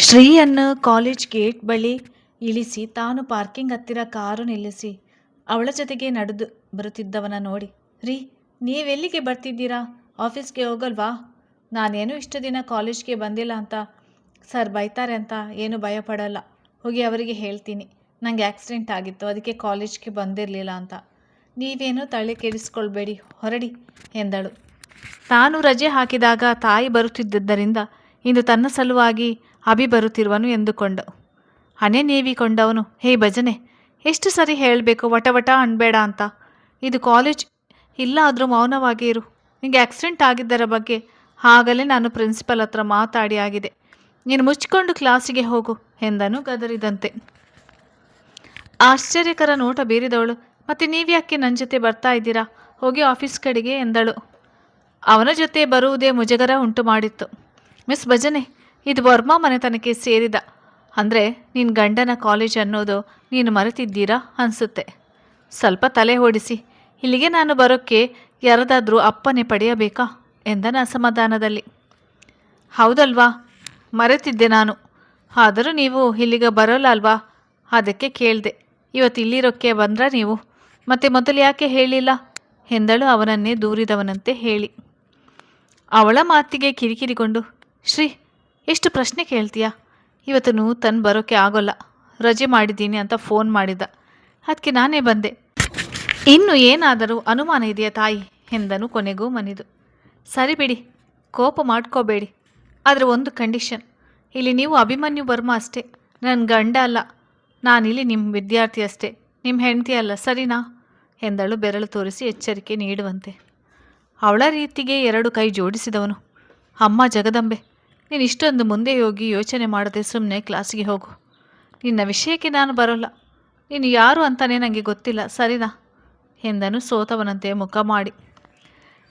ಶ್ರೀಯನ್ನು college gate ಬಳಿ ಇಳಿಸಿ ತಾನು ಪಾರ್ಕಿಂಗ್ ಹತ್ತಿರ ಕಾರು ನಿಲ್ಲಿಸಿ ಅವಳ ಜೊತೆಗೆ ನಡೆದು ಬರುತ್ತಿದ್ದವನ ನೋಡಿ, ರೀ, ನೀವೆಲ್ಲಿಗೆ ಬರ್ತಿದ್ದೀರಾ? ಆಫೀಸ್ಗೆ ಹೋಗಲ್ವಾ? ನಾನೇನು ಇಷ್ಟು ದಿನ ಕಾಲೇಜ್ಗೆ ಬಂದಿಲ್ಲ ಅಂತ ಸರ್ ಬೈತಾರೆ ಅಂತ ಏನು ಭಯಪಡಲ್ಲ. ಹೋಗಿ ಅವರಿಗೆ ಹೇಳ್ತೀನಿ, ನನಗೆ ಆಕ್ಸಿಡೆಂಟ್ ಆಗಿತ್ತು, ಅದಕ್ಕೆ ಕಾಲೇಜ್ಗೆ ಬಂದಿರಲಿಲ್ಲ ಅಂತ. ನೀವೇನು ತಲೆ ಕೆಡಿಸ್ಕೊಳ್ಬೇಡಿ, ಹೊರಡಿ ಎಂದಳು. ತಾನು ರಜೆ ಹಾಕಿದಾಗ ತಾಯಿ ಬರುತ್ತಿದ್ದರಿಂದ ಇಂದು ತನ್ನ ಸಲುವಾಗಿ ಅಭಿ ಬರುತ್ತಿರುವನು ಎಂದುಕೊಂಡ. ಹಣೆ ನೇವಿಕೊಂಡವನು, ಹೇ ಭಜನೆ, ಎಷ್ಟು ಸರಿ ಹೇಳಬೇಕು ವಟ ಅನ್ಬೇಡ ಅಂತ. ಇದು ಕಾಲೇಜ್, ಇಲ್ಲ ಆದರೂ ಮೌನವಾಗಿ ಇರು. ನಿಮಗೆ ಆಕ್ಸಿಡೆಂಟ್ ಆಗಿದ್ದರ ಬಗ್ಗೆ ಆಗಲೇ ನಾನು ಪ್ರಿನ್ಸಿಪಲ್ ಹತ್ರ ಮಾತಾಡಿ ಆಗಿದೆ. ನೀನು ಮುಚ್ಚಿಕೊಂಡು ಕ್ಲಾಸಿಗೆ ಹೋಗು ಎಂದನು ಗದರಿದಂತೆ. ಆಶ್ಚರ್ಯಕರ ನೋಟ ಬೀರಿದವಳು, ಮತ್ತೆ ನೀವ್ಯಾಕೆ ನನ್ನ ಜೊತೆ ಬರ್ತಾ ಇದ್ದೀರಾ? ಹೋಗಿ ಆಫೀಸ್ ಕಡೆಗೆ ಎಂದಳು. ಅವನ ಜೊತೆ ಬರುವುದೇ ಮುಜಗರ ಉಂಟು ಮಾಡಿತ್ತು. ಮಿಸ್ ಭಜನೆ, ಇದು ವರ್ಮಾ ಮನೆತನಕ್ಕೆ ಸೇರಿದ, ಅಂದರೆ ನಿನ್ನ ಗಂಡನ ಕಾಲೇಜ್ ಅನ್ನೋದು ನೀನು ಮರೆತಿದ್ದೀರಾ ಅನಿಸುತ್ತೆ. ಸ್ವಲ್ಪ ತಲೆ ಓಡಿಸಿ, ಇಲ್ಲಿಗೆ ನಾನು ಬರೋಕ್ಕೆ ಯಾರದಾದ್ರೂ ಅಪ್ಪನೆ ಪಡೆಯಬೇಕಾ ಎಂದನ ಅಸಮಾಧಾನದಲ್ಲಿ. ಹೌದಲ್ವಾ, ಮರೆತಿದ್ದೆ ನಾನು. ಆದರೂ ನೀವು ಇಲ್ಲಿಗೆ ಬರೋಲ್ಲ ಅಲ್ವಾ, ಅದಕ್ಕೆ ಕೇಳಿದೆ. ಇವತ್ತು ಇಲ್ಲಿರೋಕ್ಕೆ ಬಂದ್ರಾ ನೀವು? ಮತ್ತೆ ಮೊದಲು ಯಾಕೆ ಹೇಳಿಲ್ಲ ಎಂದಳು ಅವನನ್ನೇ ದೂರಿದವನಂತೆ ಹೇಳಿ. ಅವಳ ಮಾತಿಗೆ ಕಿರಿಕಿರಿಗೊಂಡು, ಶ್ರೀ, ಎಷ್ಟು ಪ್ರಶ್ನೆ ಕೇಳ್ತೀಯಾ? ಇವತ್ತು ನೂತನ್ ಬರೋಕ್ಕೆ ಆಗೋಲ್ಲ, ರಜೆ ಮಾಡಿದ್ದೀನಿ ಅಂತ ಫೋನ್ ಮಾಡಿದ್ದ, ಅದಕ್ಕೆ ನಾನೇ ಬಂದೆ. ಇನ್ನು ಏನಾದರೂ ಅನುಮಾನ ಇದೆಯಾ ತಾಯಿ ಎಂದನು ಕೊನೆಗೂ ಮನಿದು. ಸರಿ ಬಿಡಿ, ಕೋಪ ಮಾಡ್ಕೋಬೇಡಿ, ಆದರೆ ಒಂದು ಕಂಡೀಷನ್. ಇಲ್ಲಿ ನೀವು ಅಭಿಮನ್ಯು ವರ್ಮಾ ಅಷ್ಟೇ, ನನ್ನ ಗಂಡ ಅಲ್ಲ. ನಾನಿಲ್ಲಿ ನಿಮ್ಮ ವಿದ್ಯಾರ್ಥಿ ಅಷ್ಟೇ, ನಿಮ್ಮ ಹೆಂಡತಿ ಅಲ್ಲ, ಸರಿನಾ ಎಂದಳು ಬೆರಳು ತೋರಿಸಿ ಎಚ್ಚರಿಕೆ ನೀಡುವಂತೆ. ಅವಳ ರೀತಿಗೆ ಎರಡು ಕೈ ಜೋಡಿಸಿದವನು, ಅಮ್ಮ ಜಗದಂಬೆ, ನೀನು ಇಷ್ಟೊಂದು ಮುಂದೆ ಹೋಗಿ ಯೋಚನೆ ಮಾಡದೆ ಸುಮ್ಮನೆ ಕ್ಲಾಸಿಗೆ ಹೋಗು. ನಿನ್ನ ವಿಷಯಕ್ಕೆ ನಾನು ಬರೋಲ್ಲ, ನೀನು ಯಾರು ಅಂತಲೇ ನನಗೆ ಗೊತ್ತಿಲ್ಲ, ಸರಿನಾ ಎಂದನು ಸೋತವನಂತೆ ಮುಖ ಮಾಡಿ.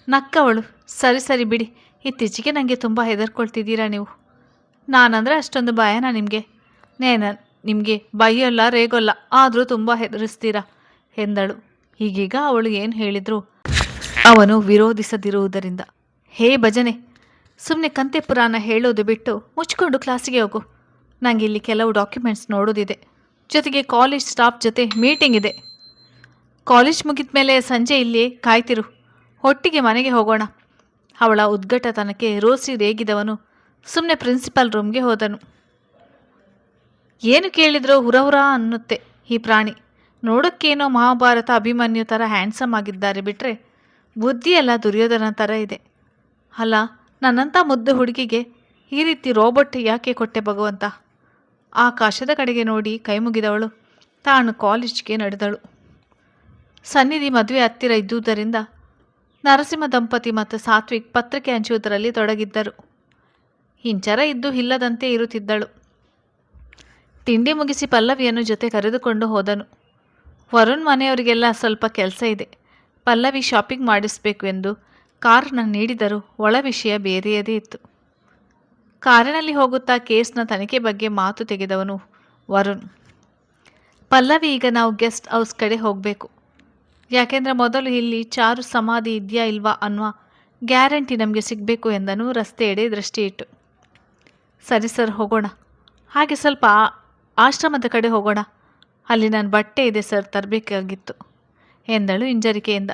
ನಕ್ಕವಳು, ಸರಿ ಸರಿ ಬಿಡಿ, ಇತ್ತೀಚೆಗೆ ನನಗೆ ತುಂಬ ಹೆದರ್ಕೊಳ್ತಿದ್ದೀರಾ ನೀವು. ನಾನಂದರೆ ಅಷ್ಟೊಂದು ಭಯನಾ ನಿಮಗೆ? ನಿಮಗೆ ಬೈಯೋಲ್ಲ ರೇಗೋಲ್ಲ, ಆದರೂ ತುಂಬ ಹೆದರಿಸ್ತೀರಾ ಎಂದಳು. ಈಗೀಗ ಅವಳು ಏನು ಹೇಳಿದ್ರು ಅವನು ವಿರೋಧಿಸದಿರುವುದರಿಂದ. ಹೇ ಭಜನೆ, ಸುಮ್ಮನೆ ಕಂತೆ ಪುರಾಣ ಹೇಳೋದು ಬಿಟ್ಟು ಮುಚ್ಕೊಂಡು ಕ್ಲಾಸಿಗೆ ಹೋಗು. ನನಗೆ ಇಲ್ಲಿ ಕೆಲವು ಡಾಕ್ಯುಮೆಂಟ್ಸ್ ನೋಡೋದಿದೆ, ಜೊತೆಗೆ ಕಾಲೇಜ್ ಸ್ಟಾಫ್ ಜೊತೆ ಮೀಟಿಂಗ್ ಇದೆ. ಕಾಲೇಜ್ ಮುಗಿದ ಮೇಲೆ ಸಂಜೆ ಇಲ್ಲಿ ಕಾಯ್ತಿರು, ಒಟ್ಟಿಗೆ ಮನೆಗೆ ಹೋಗೋಣ. ಅವಳ ಉದ್ಘಟತನಕ್ಕೆ ರೋಸಿ ರೇಗಿದವನು ಸುಮ್ಮನೆ ಪ್ರಿನ್ಸಿಪಲ್ ರೂಮ್ಗೆ ಹೋದನು. ಏನು ಕೇಳಿದ್ರೋ ಹುರಹುರ ಅನ್ನುತ್ತೆ ಈ ಪ್ರಾಣಿ. ನೋಡೋಕ್ಕೇನೋ ಮಹಾಭಾರತ ಅಭಿಮನ್ಯು ಥರ ಹ್ಯಾಂಡ್ಸಮ್ ಆಗಿದ್ದಾರೆ ಬಿಟ್ಟರೆ ಬುದ್ಧಿಯೆಲ್ಲ ದುರ್ಯೋಧನ ಥರ ಇದೆ. ಅಲ್ಲ, ನನ್ನಂಥ ಮುದ್ದು ಹುಡುಗಿಗೆ ಈ ರೀತಿ ರೋಬೋಟ್ ಯಾಕೆ ಕೊಟ್ಟೆ ಭಗವಂತ? ಆಕಾಶದ ಕಡೆಗೆ ನೋಡಿ ಕೈ ಮುಗಿದವಳು ತಾನು ಕಾಲೇಜ್ಗೆ ನಡೆದಳು. ಸನ್ನಿಧಿ ಮದುವೆ ಹತ್ತಿರ ಇದ್ದುದರಿಂದ ನರಸಿಂಹ ದಂಪತಿ ಮತ್ತು ಸಾತ್ವಿಕ್ ಪತ್ರಿಕೆ ಹಂಚುವುದರಲ್ಲಿ ತೊಡಗಿದ್ದರು. ಇಂಚರ ಇದ್ದು ಇಲ್ಲದಂತೆ ಇರುತ್ತಿದ್ದಳು. ತಿಂಡಿ ಮುಗಿಸಿ ಪಲ್ಲವಿಯನ್ನು ಜೊತೆ ಕರೆದುಕೊಂಡು ಹೋದನು. ವರುಣ್ ಮನೆಯವರಿಗೆಲ್ಲ ಸ್ವಲ್ಪ ಕೆಲಸ ಇದೆ, ಪಲ್ಲವಿ ಶಾಪಿಂಗ್ ಮಾಡಿಸಬೇಕು ಎಂದು ಕಾರನ್ನು ನೀಡಿದರೂ ಒಳ ವಿಷಯ ಬೇರೆಯದೇ ಇತ್ತು. ಕಾರಿನಲ್ಲಿ ಹೋಗುತ್ತಾ ಕೇಸ್ನ ತನಿಖೆ ಬಗ್ಗೆ ಮಾತು ತೆಗೆದವನು ವರುಣ್. ಪಲ್ಲವಿ, ಈಗ ನಾವು ಗೆಸ್ಟ್ ಹೌಸ್ ಕಡೆ ಹೋಗಬೇಕು. ಯಾಕೆಂದರೆ ಮೊದಲು ಇಲ್ಲಿ ಚಾರು ಸಮಾಧಿ ಇದೆಯಾ ಇಲ್ವಾ ಅನ್ನುವ ಗ್ಯಾರಂಟಿ ನಮಗೆ ಸಿಗಬೇಕು ಎಂದನು ರಸ್ತೆಯೆಡೆ ದೃಷ್ಟಿಯಿಟ್ಟು. ಸರಿ ಸರ್, ಹೋಗೋಣ. ಹಾಗೆ ಸ್ವಲ್ಪ ಆಶ್ರಮದ ಕಡೆ ಹೋಗೋಣ, ಅಲ್ಲಿ ನನ್ನ ಬಟ್ಟೆ ಇದೆ ಸರ್, ತರಬೇಕಾಗಿತ್ತು ಎಂದಳು ಹಿಂಜರಿಕೆಯಿಂದ.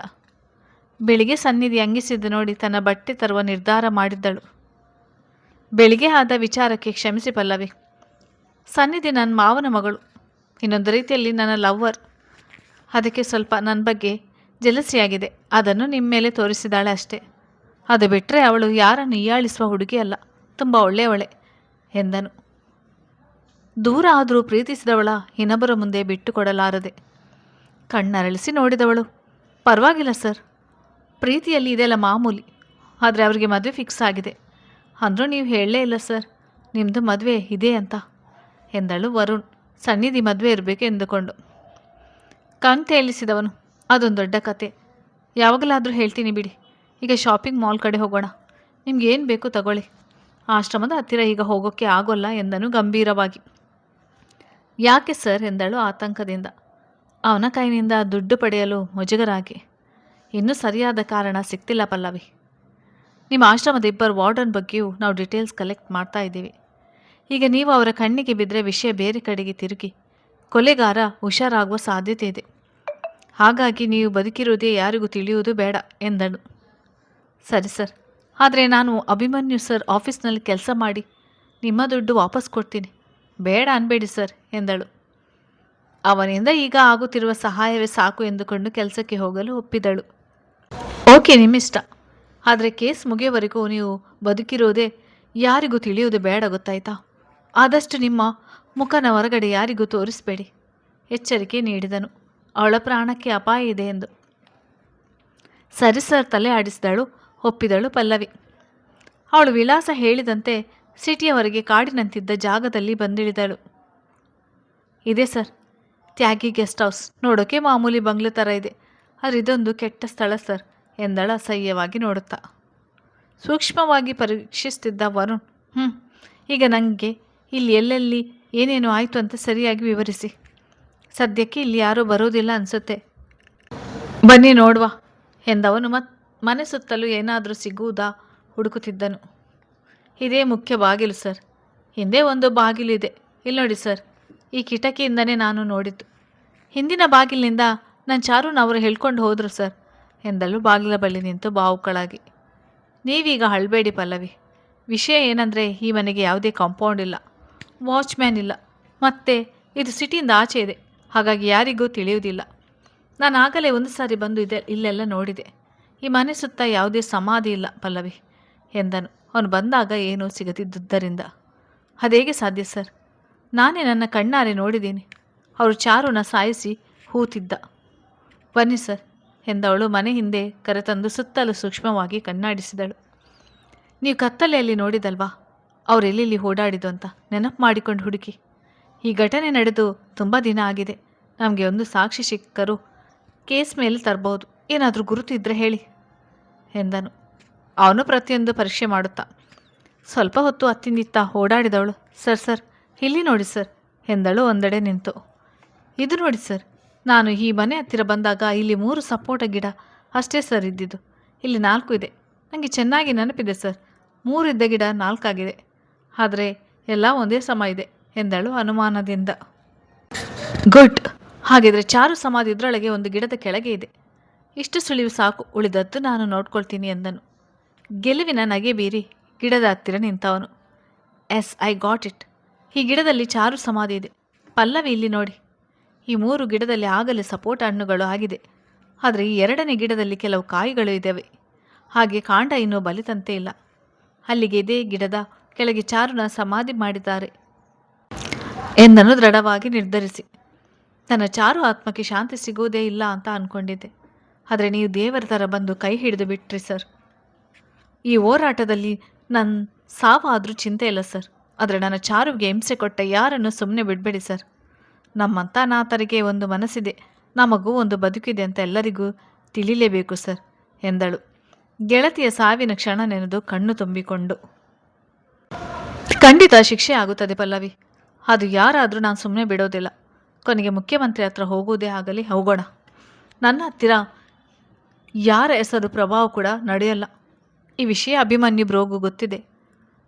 ಬೆಳಿಗ್ಗೆ ಸನ್ನಿಧಿ ಅಂಗಿಸಿದ್ದು ನೋಡಿ ತನ್ನ ಬಟ್ಟೆ ತರುವ ನಿರ್ಧಾರ ಮಾಡಿದ್ದಳು. ಬೆಳಿಗ್ಗೆ ಆದ ವಿಚಾರಕ್ಕೆ ಕ್ಷಮಿಸಿ ಪಲ್ಲವಿ. ಸನ್ನಿಧಿ ನನ್ನ ಮಾವನ ಮಗಳು, ಇನ್ನೊಂದು ರೀತಿಯಲ್ಲಿ ನನ್ನ ಲವ್ವರ್. ಅದಕ್ಕೆ ಸ್ವಲ್ಪ ನನ್ನ ಬಗ್ಗೆ ಜಲಸಿಯಾಗಿದೆ, ಅದನ್ನು ನಿಮ್ಮ ಮೇಲೆ ತೋರಿಸಿದಾಳೆ ಅಷ್ಟೇ. ಅದು ಬಿಟ್ಟರೆ ಅವಳು ಯಾರನ್ನು ಹೀಯಾಳಿಸುವ ಹುಡುಗಿ ಅಲ್ಲ, ತುಂಬ ಒಳ್ಳೆಯವಳೆ ಎಂದನು. ದೂರ ಆದರೂ ಪ್ರೀತಿಸಿದವಳ ಇನ್ನೊಬ್ಬರ ಮುಂದೆ ಬಿಟ್ಟು ಕೊಡಲಾರದೆ ಕಣ್ಣರಳಿಸಿ ನೋಡಿದವಳು. ಪರವಾಗಿಲ್ಲ ಸರ್, ಪ್ರೀತಿಯಲ್ಲಿ ಇದೆಲ್ಲ ಮಾಮೂಲಿ, ಆದರೆ ಅವರಿಗೆ ಮದುವೆ ಫಿಕ್ಸ್ ಆಗಿದೆ. ಅಂದರೂ ನೀವು ಹೇಳಲೇ ಇಲ್ಲ ಸರ್ ನಿಮ್ಮದು ಮದುವೆ ಇದೆ ಅಂತ ಎಂದಳು ವರುಣ್ ಸನ್ನಿಧಿ ಮದುವೆ ಇರಬೇಕು ಎಂದುಕೊಂಡು. ಕಣ್ ತೇಲಿಸಿದವನು, ಅದೊಂದು ದೊಡ್ಡ ಕತೆ, ಯಾವಾಗಲಾದರೂ ಹೇಳ್ತೀನಿ ಬಿಡಿ. ಈಗ ಶಾಪಿಂಗ್ ಮಾಲ್ ಕಡೆ ಹೋಗೋಣ, ನಿಮ್ಗೆ ಏನು ಬೇಕು ತಗೊಳ್ಳಿ. ಆಶ್ರಮದ ಹತ್ತಿರ ಈಗ ಹೋಗೋಕ್ಕೆ ಆಗೋಲ್ಲ ಎಂದನು ಗಂಭೀರವಾಗಿ. ಯಾಕೆ ಸರ್ ಎಂದಳು ಆತಂಕದಿಂದ. ಅವನ ಕೈನಿಂದ ದುಡ್ಡು ಪಡೆಯಲು ಮುಜುಗರಾಗಿ. ಇನ್ನೂ ಸರಿಯಾದ ಕಾರಣ ಸಿಗ್ತಿಲ್ಲ ಪಲ್ಲವಿ. ನಿಮ್ಮ ಆಶ್ರಮದ ಇಬ್ಬರು ವಾರ್ಡನ್ ಬಗ್ಗೆಯೂ ನಾವು ಡೀಟೇಲ್ಸ್ ಕಲೆಕ್ಟ್ ಮಾಡ್ತಾ ಇದ್ದೀವಿ. ಈಗ ನೀವು ಅವರ ಕಣ್ಣಿಗೆ ಬಿದ್ದರೆ ವಿಷಯ ಬೇರೆ ಕಡೆಗೆ ತಿರುಗಿ ಕೊಲೆಗಾರ ಹುಷಾರಾಗುವ ಸಾಧ್ಯತೆ ಇದೆ. ಹಾಗಾಗಿ ನೀವು ಬದುಕಿರುವುದೇ ಯಾರಿಗೂ ತಿಳಿಯುವುದು ಬೇಡ ಎಂದಳು. ಸರಿ ಸರ್, ಆದರೆ ನಾನು ಅಭಿಮನ್ಯು ಸರ್ ಆಫೀಸ್ನಲ್ಲಿ ಕೆಲಸ ಮಾಡಿ ನಿಮ್ಮ ದುಡ್ಡು ವಾಪಸ್ ಕೊಡ್ತೀನಿ. ಬೇಡ ಅನ್ಬೇಡಿ ಸರ್ ಎಂದಳು. ಅವನಿಂದ ಈಗ ಆಗುತ್ತಿರುವ ಸಹಾಯವೇ ಸಾಕು ಎಂದುಕೊಂಡು ಕೆಲಸಕ್ಕೆ ಹೋಗಲು ಒಪ್ಪಿದಳು. ಓಕೆ, ನಿಮ್ಮಿಷ್ಟ. ಆದರೆ ಕೇಸ್ ಮುಗಿಯುವವರೆಗೂ ನೀವು ಬದುಕಿರೋದೇ ಯಾರಿಗೂ ತಿಳಿಯುವುದು ಬೇಡ, ಗೊತ್ತಾಯ್ತಾ? ಆದಷ್ಟು ನಿಮ್ಮ ಮುಖನ ಹೊರಗಡೆ ಯಾರಿಗೂ ತೋರಿಸಬೇಡಿ, ಎಚ್ಚರಿಕೆ ನೀಡಿದನು. ಅವಳ ಪ್ರಾಣಕ್ಕೆ ಅಪಾಯ ಇದೆ ಎಂದು. ಸರಿ ಸರ್, ತಲೆ ಆಡಿಸಿದಳು. ಒಪ್ಪಿದಳು ಪಲ್ಲವಿ. ಅವಳು ವಿಳಾಸ ಹೇಳಿದಂತೆ ಸಿಟಿಯ ಹೊರಗೆ ಕಾಡಿನಂತಿದ್ದ ಜಾಗದಲ್ಲಿ ಬಂದಿಳಿದಳು. ಇದೆ ಸರ್, ತ್ಯಾಗಿ ಗೆಸ್ಟ್ ಹೌಸ್. ನೋಡೋಕೆ ಮಾಮೂಲಿ ಬಂಗ್ಲೆ ಥರ ಇದೆ, ಆದರೆ ಇದೊಂದು ಕೆಟ್ಟ ಸ್ಥಳ ಸರ್ ಎಂದಳ ಅಸಹ್ಯವಾಗಿ ನೋಡುತ್ತಾ. ಸೂಕ್ಷ್ಮವಾಗಿ ಪರೀಕ್ಷಿಸ್ತಿದ್ದ ವರುಣ್, ಈಗ ನನಗೆ ಇಲ್ಲಿ ಎಲ್ಲೆಲ್ಲಿ ಏನೇನು ಆಯಿತು ಅಂತ ಸರಿಯಾಗಿ ವಿವರಿಸಿ. ಸದ್ಯಕ್ಕೆ ಇಲ್ಲಿ ಯಾರೂ ಬರೋದಿಲ್ಲ ಅನಿಸುತ್ತೆ, ಬನ್ನಿ ನೋಡುವ ಎಂದವನು ಮನೆ ಸುತ್ತಲೂ ಏನಾದರೂ ಸಿಗುವುದಾ ಹುಡುಕುತ್ತಿದ್ದನು. ಇದೇ ಮುಖ್ಯ ಬಾಗಿಲು ಸರ್, ಹಿಂದೆ ಒಂದು ಬಾಗಿಲಿದೆ, ಇಲ್ಲಿ ನೋಡಿ ಸರ್, ಈ ಕಿಟಕಿಯಿಂದನೇ ನಾನು ನೋಡಿದ್ದು. ಹಿಂದಿನ ಬಾಗಿಲಿನಿಂದ ನನ್ನ ಚಾರುನವರು ಹೇಳ್ಕೊಂಡು ಹೋದರು ಸರ್ ಎಂದಳು ಬಾಗಿಲ ಬಳಿ ನಿಂತು ಬಾವುಕಳಾಗಿ. ನೀವೀಗ ಅಳಬೇಡಿ ಪಲ್ಲವಿ. ವಿಷಯ ಏನಂದರೆ ಈ ಮನೆಗೆ ಯಾವುದೇ ಕಾಂಪೌಂಡ್ ಇಲ್ಲ, ವಾಚ್ಮ್ಯಾನ್ ಇಲ್ಲ, ಮತ್ತು ಇದು ಸಿಟಿಯಿಂದ ಆಚೆ ಇದೆ, ಹಾಗಾಗಿ ಯಾರಿಗೂ ತಿಳಿಯುವುದಿಲ್ಲ. ನಾನು ಆಗಲೇ ಒಂದು ಸಾರಿ ಬಂದು ಇಲ್ಲೆಲ್ಲ ನೋಡಿದೆ. ಈ ಮನೆ ಸುತ್ತ ಯಾವುದೇ ಸಮಾಧಿ ಇಲ್ಲ ಪಲ್ಲವಿ ಎಂದನು. ಅವನು ಬಂದಾಗ ಏನೂ ಸಿಗದಿದ್ದುದರಿಂದ. ಅದೇಗೆ ಸಾಧ್ಯ ಸರ್? ನಾನೇ ನನ್ನ ಕಣ್ಣಾರೆ ನೋಡಿದ್ದೀನಿ. ಅವರು ಚಾರುನ ಸಾಯಿಸಿ ಹೂತಿದ್ದ. ಬನ್ನಿ ಸರ್ ಎಂದವಳು ಮನೆ ಹಿಂದೆ ಕರೆತಂದು ಸುತ್ತಲೂ ಸೂಕ್ಷ್ಮವಾಗಿ ಕಣ್ಣಾಡಿಸಿದಳು. ನೀವು ಕತ್ತಲೆಯಲ್ಲಿ ನೋಡಿದಲ್ವಾ ಅವರೆಲ್ಲಿ ಓಡಾಡಿದ್ದು ಅಂತ ನೆನಪು ಮಾಡಿಕೊಂಡು ಹುಡುಕಿ. ಈ ಘಟನೆ ನಡೆದು ತುಂಬ ದಿನ ಆಗಿದೆ. ನಮಗೆ ಒಂದು ಸಾಕ್ಷಿ ಸಿಕ್ಕರೂ ಕೇಸ್ ಮೇಲೆ ತರಬಹುದು. ಏನಾದರೂ ಗುರುತು ಇದ್ದರೆ ಹೇಳಿ ಎಂದನು. ಅವನು ಪ್ರತಿಯೊಂದು ಪರೀಕ್ಷೆ ಮಾಡುತ್ತಾ. ಸ್ವಲ್ಪ ಹೊತ್ತು ಅತ್ತಿಂದಿತ್ತ ಓಡಾಡಿದವಳು. ಸರ್ ಸರ್, ಇಲ್ಲಿ ನೋಡಿ ಸರ್ ಎಂದಳು ಒಂದೆಡೆ ನಿಂತು. ಇದು ನೋಡಿ ಸರ್, ನಾನು ಈ ಮನೆ ಹತ್ತಿರ ಬಂದಾಗ ಇಲ್ಲಿ 3 ಸಪೋಟ ಗಿಡ ಅಷ್ಟೇ ಸರ್ ಇದ್ದಿದ್ದು. ಇಲ್ಲಿ 4 ಇದೆ. ನನಗೆ ಚೆನ್ನಾಗಿ ನೆನಪಿದೆ ಸರ್, 3 ಇದ್ದ ಗಿಡ 4 ಆಗಿದೆ. ಆದರೆ ಎಲ್ಲ ಒಂದೇ ಸಮ ಇದೆ ಎಂದಳು ಅನುಮಾನದಿಂದ. ಗುಡ್, ಹಾಗಿದ್ರೆ ಚಾರು ಸಮಾಧಿ ಇದರೊಳಗೆ ಒಂದು ಗಿಡದ ಕೆಳಗೆ ಇದೆ. ಇಷ್ಟು ಸುಳಿವು ಸಾಕು, ಉಳಿದದ್ದು ನಾನು ನೋಡ್ಕೊಳ್ತೀನಿ ಎಂದನು. ಗೆಲುವಿನ ನಗೆ ಬೀರಿ ಗಿಡದ ಹತ್ತಿರ ನಿಂತವನು. Yes, I got it. ಈ ಗಿಡದಲ್ಲಿ ಚಾರು ಸಮಾಧಿ ಇದೆ. ಪಲ್ಲವಿ ಇಲ್ಲಿ ನೋಡಿ, ಈ 3 ಗಿಡದಲ್ಲಿ ಆಗಲೇ ಸಪೋಟ ಹಣ್ಣುಗಳು ಆಗಿದೆ. ಆದರೆ ಈ 2ನೇ ಗಿಡದಲ್ಲಿ ಕೆಲವು ಕಾಯಿಗಳು ಇದ್ದಾವೆ. ಹಾಗೆ ಕಾಂಡ ಇನ್ನೂ ಬಲಿತಂತೆ ಇಲ್ಲ. ಅಲ್ಲಿಗೆ ಇದೇ ಗಿಡದ ಕೆಳಗೆ ಚಾರುನ ಸಮಾಧಿ ಮಾಡಿದ್ದಾರೆ ಎಂದನು ದೃಢವಾಗಿ ನಿರ್ಧರಿಸಿ. ನನ್ನ ಚಾರು ಆತ್ಮಕ್ಕೆ ಶಾಂತಿ ಸಿಗುವುದೇ ಇಲ್ಲ ಅಂತ ಅಂದ್ಕೊಂಡಿದ್ದೆ. ಆದರೆ ನೀವು ದೇವರ ಥರ ಬಂದು ಕೈ ಹಿಡಿದು ಬಿಟ್ರಿ ಸರ್. ಈ ಹೋರಾಟದಲ್ಲಿ ನನ್ನ ಸಾವಾದರೂ ಚಿಂತೆ ಇಲ್ಲ ಸರ್. ಆದರೆ ನನ್ನ ಚಾರುವಿಗೆ ಹಿಂಸೆ ಕೊಟ್ಟ ಯಾರನ್ನು ಸುಮ್ಮನೆ ಬಿಡಬೇಡಿ ಸರ್. ನಮ್ಮಂಥ ನಾಥರಿಗೆ ಒಂದು ಮನಸ್ಸಿದೆ, ನಮಗೂ ಒಂದು ಬದುಕಿದೆ ಅಂತ ಎಲ್ಲರಿಗೂ ತಿಳಿಲೇಬೇಕು ಸರ್ ಎಂದಳು. ಗೆಳತಿಯ ಸಾವಿನ ಕ್ಷಣ ನೆನೆದು ಕಣ್ಣು ತುಂಬಿಕೊಂಡು. ಖಂಡಿತ ಶಿಕ್ಷೆ ಆಗುತ್ತದೆ ಪಲ್ಲವಿ. ಅದು ಯಾರಾದರೂ ನಾನು ಸುಮ್ಮನೆ ಬಿಡೋದಿಲ್ಲ. ಕೊನೆಗೆ ಮುಖ್ಯಮಂತ್ರಿ ಹತ್ರ ಹೋಗುವುದೇ ಆಗಲಿ, ಹೋಗೋಣ. ನನ್ನ ಹತ್ತಿರ ಯಾರ ಹೆಸರು ಪ್ರಭಾವ ಕೂಡ ನಡೆಯಲ್ಲ. ಈ ವಿಷಯ ಅಭಿಮನ್ಯು ಬ್ರೋಗೂ ಗೊತ್ತಿದೆ.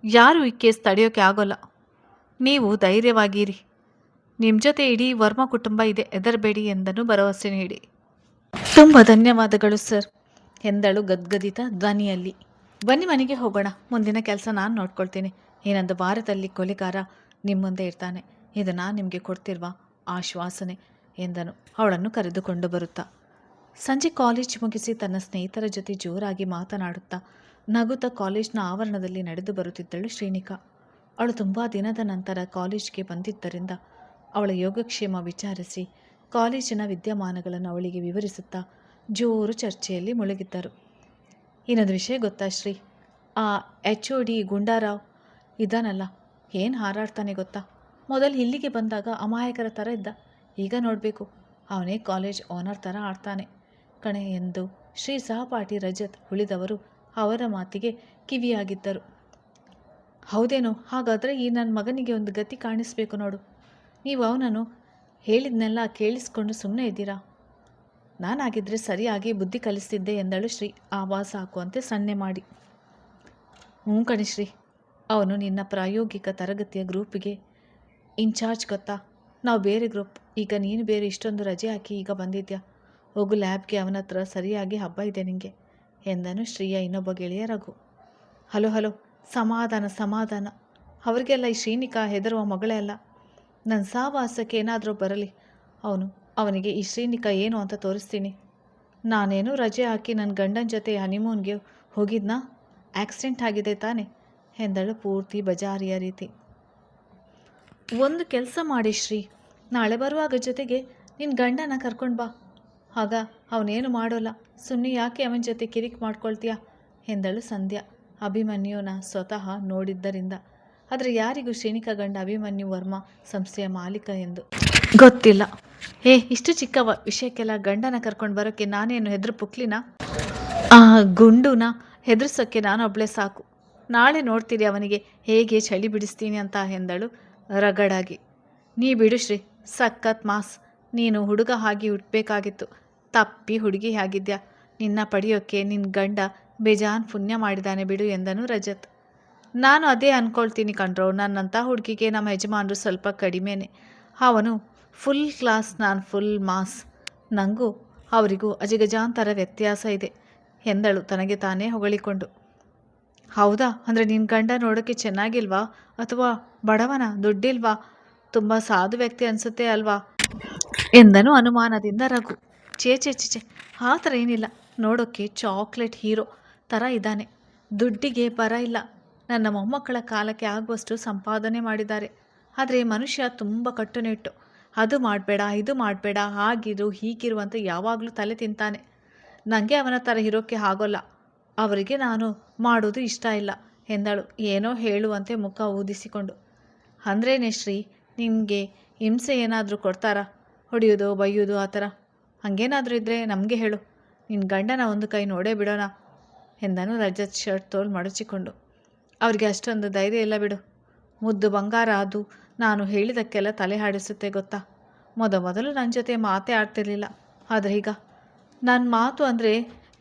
ಯಾರೂ ಈ ಕೇಸ್ ತಡೆಯೋಕೆ ಆಗೋಲ್ಲ. ನೀವು ಧೈರ್ಯವಾಗಿರಿ. ನಿಮ್ಮ ಜೊತೆ ಇಡೀ ವರ್ಮ ಕುಟುಂಬ ಇದೆ, ಹೆದರಬೇಡಿ ಎಂದನು ಭರವಸೆ ನೀಡಿ. ತುಂಬ ಧನ್ಯವಾದಗಳು ಸರ್ ಎಂದಳು ಗದ್ಗದಿತ ಧ್ವನಿಯಲ್ಲಿ. ಬನ್ನಿ ಮನೆಗೆ ಹೋಗೋಣ. ಮುಂದಿನ ಕೆಲಸ ನಾನು ನೋಡ್ಕೊಳ್ತೀನಿ. ಏನೊಂದು ವಾರದಲ್ಲಿ ಕೊಲೆಗಾರ ನಿಮ್ಮ ಮುಂದೆ ಇರ್ತಾನೆ. ಇದು ನಾನು ನಿಮಗೆ ಕೊಡ್ತಿರುವ ಆಶ್ವಾಸನೆ ಎಂದನು ಅವಳನ್ನು ಕರೆದುಕೊಂಡು ಬರುತ್ತಾ. ಸಂಜೆ ಕಾಲೇಜ್ ಮುಗಿಸಿ ತನ್ನ ಸ್ನೇಹಿತರ ಜೊತೆ ಜೋರಾಗಿ ಮಾತನಾಡುತ್ತಾ ನಗುತ್ತಾ ಕಾಲೇಜ್ನ ಆವರಣದಲ್ಲಿ ನಡೆದು ಬರುತ್ತಿದ್ದಳು ಶ್ರೀನಿಕಾ. ಅವಳು ತುಂಬ ದಿನದ ನಂತರ ಕಾಲೇಜ್ಗೆ ಬಂದಿದ್ದರಿಂದ ಅವಳ ಯೋಗಕ್ಷೇಮ ವಿಚಾರಿಸಿ ಕಾಲೇಜಿನ ವಿದ್ಯಮಾನಗಳನ್ನು ಅವಳಿಗೆ ವಿವರಿಸುತ್ತಾ ಜೋರು ಚರ್ಚೆಯಲ್ಲಿ ಮುಳುಗಿದ್ದರು. ಇನ್ನೊಂದು ವಿಷಯ ಗೊತ್ತಾ ಶ್ರೀ, ಆ HOD ಗುಂಡಾರಾವ್ ಇದಾನಲ್ಲ, ಏನು ಹಾರಾಡ್ತಾನೆ ಗೊತ್ತಾ? ಮೊದಲು ಇಲ್ಲಿಗೆ ಬಂದಾಗ ಅಮಾಯಕರ ಥರ ಇದ್ದ, ಈಗ ನೋಡಬೇಕು ಅವನೇ ಕಾಲೇಜ್ ಓನರ್ ಥರ ಆಡ್ತಾನೆ ಕಣೆ ಎಂದು ಶ್ರೀ ಸಹಪಾಠಿ ರಜತ್ ಉಳಿದವರು ಅವರ ಮಾತಿಗೆ ಕಿವಿಯಾಗಿದ್ದರು. ಹೌದೇನೋ? ಹಾಗಾದರೆ ಈ ನನ್ನ ಮಗನಿಗೆ ಒಂದು ಗತಿ ಕಾಣಿಸ್ಬೇಕು ನೋಡು. ನೀವು ಅವನನ್ನು ಹೇಳಿದ್ನೆಲ್ಲ ಕೇಳಿಸ್ಕೊಂಡು ಸುಮ್ಮನೆ ಇದ್ದೀರಾ? ನಾನಾಗಿದ್ದರೆ ಸರಿಯಾಗಿ ಬುದ್ಧಿ ಕಲಿಸ್ತಿದ್ದೆ ಎಂದಳು ಶ್ರೀ ಆವಾಜ ಹಾಕುವಂತೆ ಸನ್ನೆ ಮಾಡಿ. ಕಣಿ ಶ್ರೀ, ಅವನು ನಿನ್ನ ಪ್ರಾಯೋಗಿಕ ತರಗತಿಯ ಗ್ರೂಪಿಗೆ ಇನ್ಚಾರ್ಜ್ ಗೊತ್ತಾ? ನಾವು ಬೇರೆ ಗ್ರೂಪ್. ಈಗ ನೀನು ಬೇರೆ ಇಷ್ಟೊಂದು ರಜೆ ಹಾಕಿ ಈಗ ಬಂದಿದ್ಯಾ. ಹೋಗು ಲ್ಯಾಬ್ಗೆ, ಅವನ ಹತ್ರ ಸರಿಯಾಗಿ ಹಬ್ಬ ಇದೆ ನಿನಗೆ ಎಂದನು ಶ್ರೀಯ ಇನ್ನೊಬ್ಬ ಗೆಳೆಯ ರಘು. ಹಲೋ ಹಲೋ, ಸಮಾಧಾನ. ಅವರಿಗೆಲ್ಲ ಈ ಶ್ರೀನಿಕಾ ಹೆದರುವ ಮಗಳೇ ಅಲ್ಲ. ನನ್ನ ಸಾವಾಸಕ್ಕೆ ಏನಾದರೂ ಬರಲಿ, ಅವನಿಗೆ ಈ ಶ್ರೀನಿಕಾ ಏನು ಅಂತ ತೋರಿಸ್ತೀನಿ. ನಾನೇನು ರಜೆ ಹಾಕಿ ನನ್ನ ಗಂಡನ ಜೊತೆ ಹನಿಮೂನ್ಗೆ ಹೋಗಿದ್ನಾ? ಆಕ್ಸಿಡೆಂಟ್ ಆಗಿದೆ ತಾನೆ ಎಂದಳು ಪೂರ್ತಿ ಬಜಾರಿಯ ರೀತಿ. ಒಂದು ಕೆಲಸ ಮಾಡಿ ಶ್ರೀ, ನಾಳೆ ಬರುವಾಗ ಜೊತೆಗೆ ನಿನ್ನ ಗಂಡನ ಕರ್ಕೊಂಡು ಬಾ. ಆಗ ಅವನೇನು ಮಾಡೋಲ್ಲ, ಸುಮ್ಮನೆ ಯಾಕೆ ಅವನ ಜೊತೆ ಕಿರಿಕ್ ಮಾಡ್ಕೊಳ್ತೀಯಾ ಎಂದಳು ಸಂಧ್ಯಾ, ಅಭಿಮನ್ಯುನ ಸ್ವತಃ ನೋಡಿದ್ದರಿಂದ. ಆದರೆ ಯಾರಿಗೂ ಶ್ರೀನಿಕಾ ಗಂಡ ಅಭಿಮನ್ಯು ವರ್ಮಾ ಸಂಸ್ಥೆಯ ಮಾಲೀಕ ಎಂದು ಗೊತ್ತಿಲ್ಲ. ಇಷ್ಟು ಚಿಕ್ಕ ವಿಷಯಕ್ಕೆಲ್ಲ ಗಂಡನ ಕರ್ಕೊಂಡು ಬರೋಕ್ಕೆ ನಾನೇನು ಹೆದರು ಪುಕ್ಲಿನ? ಆ ಗುಂಡುನ ಹೆದರ್ಸೋಕ್ಕೆ ನಾನೊಬ್ಳೆ ಸಾಕು. ನಾಳೆ ನೋಡ್ತೀರಿ ಅವನಿಗೆ ಹೇಗೆ ಚಳಿ ಬಿಡಿಸ್ತೀನಿ ಅಂತ ಎಂದಳು ರಗಡಾಗಿ. ನೀ ಬಿಡು ಶ್ರೀ, ಸಖತ್ ಮಾಸ್. ನೀನು ಹುಡುಗ ಆಗಿ ಹುಟ್ಟಬೇಕಾಗಿತ್ತು, ತಪ್ಪಿ ಹುಡುಗಿ ಆಗಿದ್ಯಾ. ನಿನ್ನ ಪಡೆಯೋಕ್ಕೆ ನಿನ್ನ ಗಂಡ ಬೇಜಾನ್ ಪುಣ್ಯ ಮಾಡಿದ್ದಾನೆ ಬಿಡು ಎಂದನು ರಜತ್. ನಾನು ಅದೇ ಅಂದ್ಕೊಳ್ತೀನಿ ಕಣ್ರೋ, ನನ್ನಂಥ ಹುಡುಗಿಗೆ ನಮ್ಮ ಯಜಮಾನರು ಸ್ವಲ್ಪ ಕಡಿಮೆನೆ. ಅವನು ಫುಲ್ ಕ್ಲಾಸ್, ನಾನು ಫುಲ್ ಮಾಸ್. ನನಗೂ ಅವರಿಗೂ ಅಜಗಜಾಂತರ ವ್ಯತ್ಯಾಸ ಇದೆ ಎಂದಳು ತನಗೆ ತಾನೇ ಹೊಗಳಿಕೊಂಡು. ಹೌದಾ? ಅಂದರೆ ನಿನ್ನ ಗಂಡ ನೋಡೋಕ್ಕೆ ಚೆನ್ನಾಗಿಲ್ವಾ ಅಥವಾ ಬಡವನ, ದುಡ್ಡಿಲ್ವಾ? ತುಂಬ ಸಾಧು ವ್ಯಕ್ತಿ ಅನಿಸುತ್ತೆ ಅಲ್ವಾ ಎಂದನು ಅನುಮಾನದಿಂದ ರಘು. ಚೇ ಆ ಥರ ಏನಿಲ್ಲ, ನೋಡೋಕ್ಕೆ ಚಾಕ್ಲೇಟ್ ಹೀರೋ ಥರ ಇದ್ದಾನೆ. ದುಡ್ಡಿಗೆ ಬರ ಇಲ್ಲ. ನನ್ನ ಮೊಮ್ಮಕ್ಕಳ ಕಾಲಕ್ಕೆ ಆಗುವಷ್ಟು ಸಂಪಾದನೆ ಮಾಡಿದ್ದಾರೆ. ಆದರೆ ಮನುಷ್ಯ ತುಂಬ ಕಟ್ಟುನಿಟ್ಟು. ಅದು ಮಾಡಬೇಡ, ಇದು ಮಾಡಬೇಡ, ಹಾಗಿರು ಹೀಗಿರು ಅಂತ ಯಾವಾಗಲೂ ತಲೆ ತಿಂತಾನೆ. ನನಗೆ ಅವನ ಥರ ಇರೋಕ್ಕೆ ಆಗೋಲ್ಲ. ಅವರಿಗೆ ನಾನು ಮಾಡೋದು ಇಷ್ಟ ಇಲ್ಲ ಎಂದಳು ಏನೋ ಹೇಳುವಂತೆ ಮುಖ ಊದಿಸಿಕೊಂಡು. ಅಂದ್ರೇನೆ ಶ್ರೀ, ನಿನಗೆ ಹಿಂಸೆ ಏನಾದರೂ ಕೊಡ್ತಾರಾ? ಹೊಡೆಯೋದು ಬೈಯೋದು ಆ ಥರ ಹಾಗೇನಾದರೂ ಇದ್ದರೆ ನಮಗೆ ಹೇಳು. ನಿನ್ನ ಗಂಡನ ಒಂದು ಕೈ ನೋಡೇ ಬಿಡೋಣ ಎಂದನು ರಜತ್ ಶರ್ಟ್ ತೋಲ್ ಮಡಚಿಕೊಂಡು. ಅವ್ರಿಗೆ ಅಷ್ಟೊಂದು ಧೈರ್ಯ ಇಲ್ಲ ಬಿಡು. ಮುದ್ದು ಬಂಗಾರ, ಅದು ನಾನು ಹೇಳಿದಕ್ಕೆಲ್ಲ ತಲೆ ಹಾಡಿಸುತ್ತೆ ಗೊತ್ತಾ. ಮೊದಲು ನನ್ನ ಜೊತೆ ಮಾತೇ ಆಡ್ತಿರ್ಲಿಲ್ಲ, ಆದರೆ ಈಗ ನನ್ನ ಮಾತು ಅಂದರೆ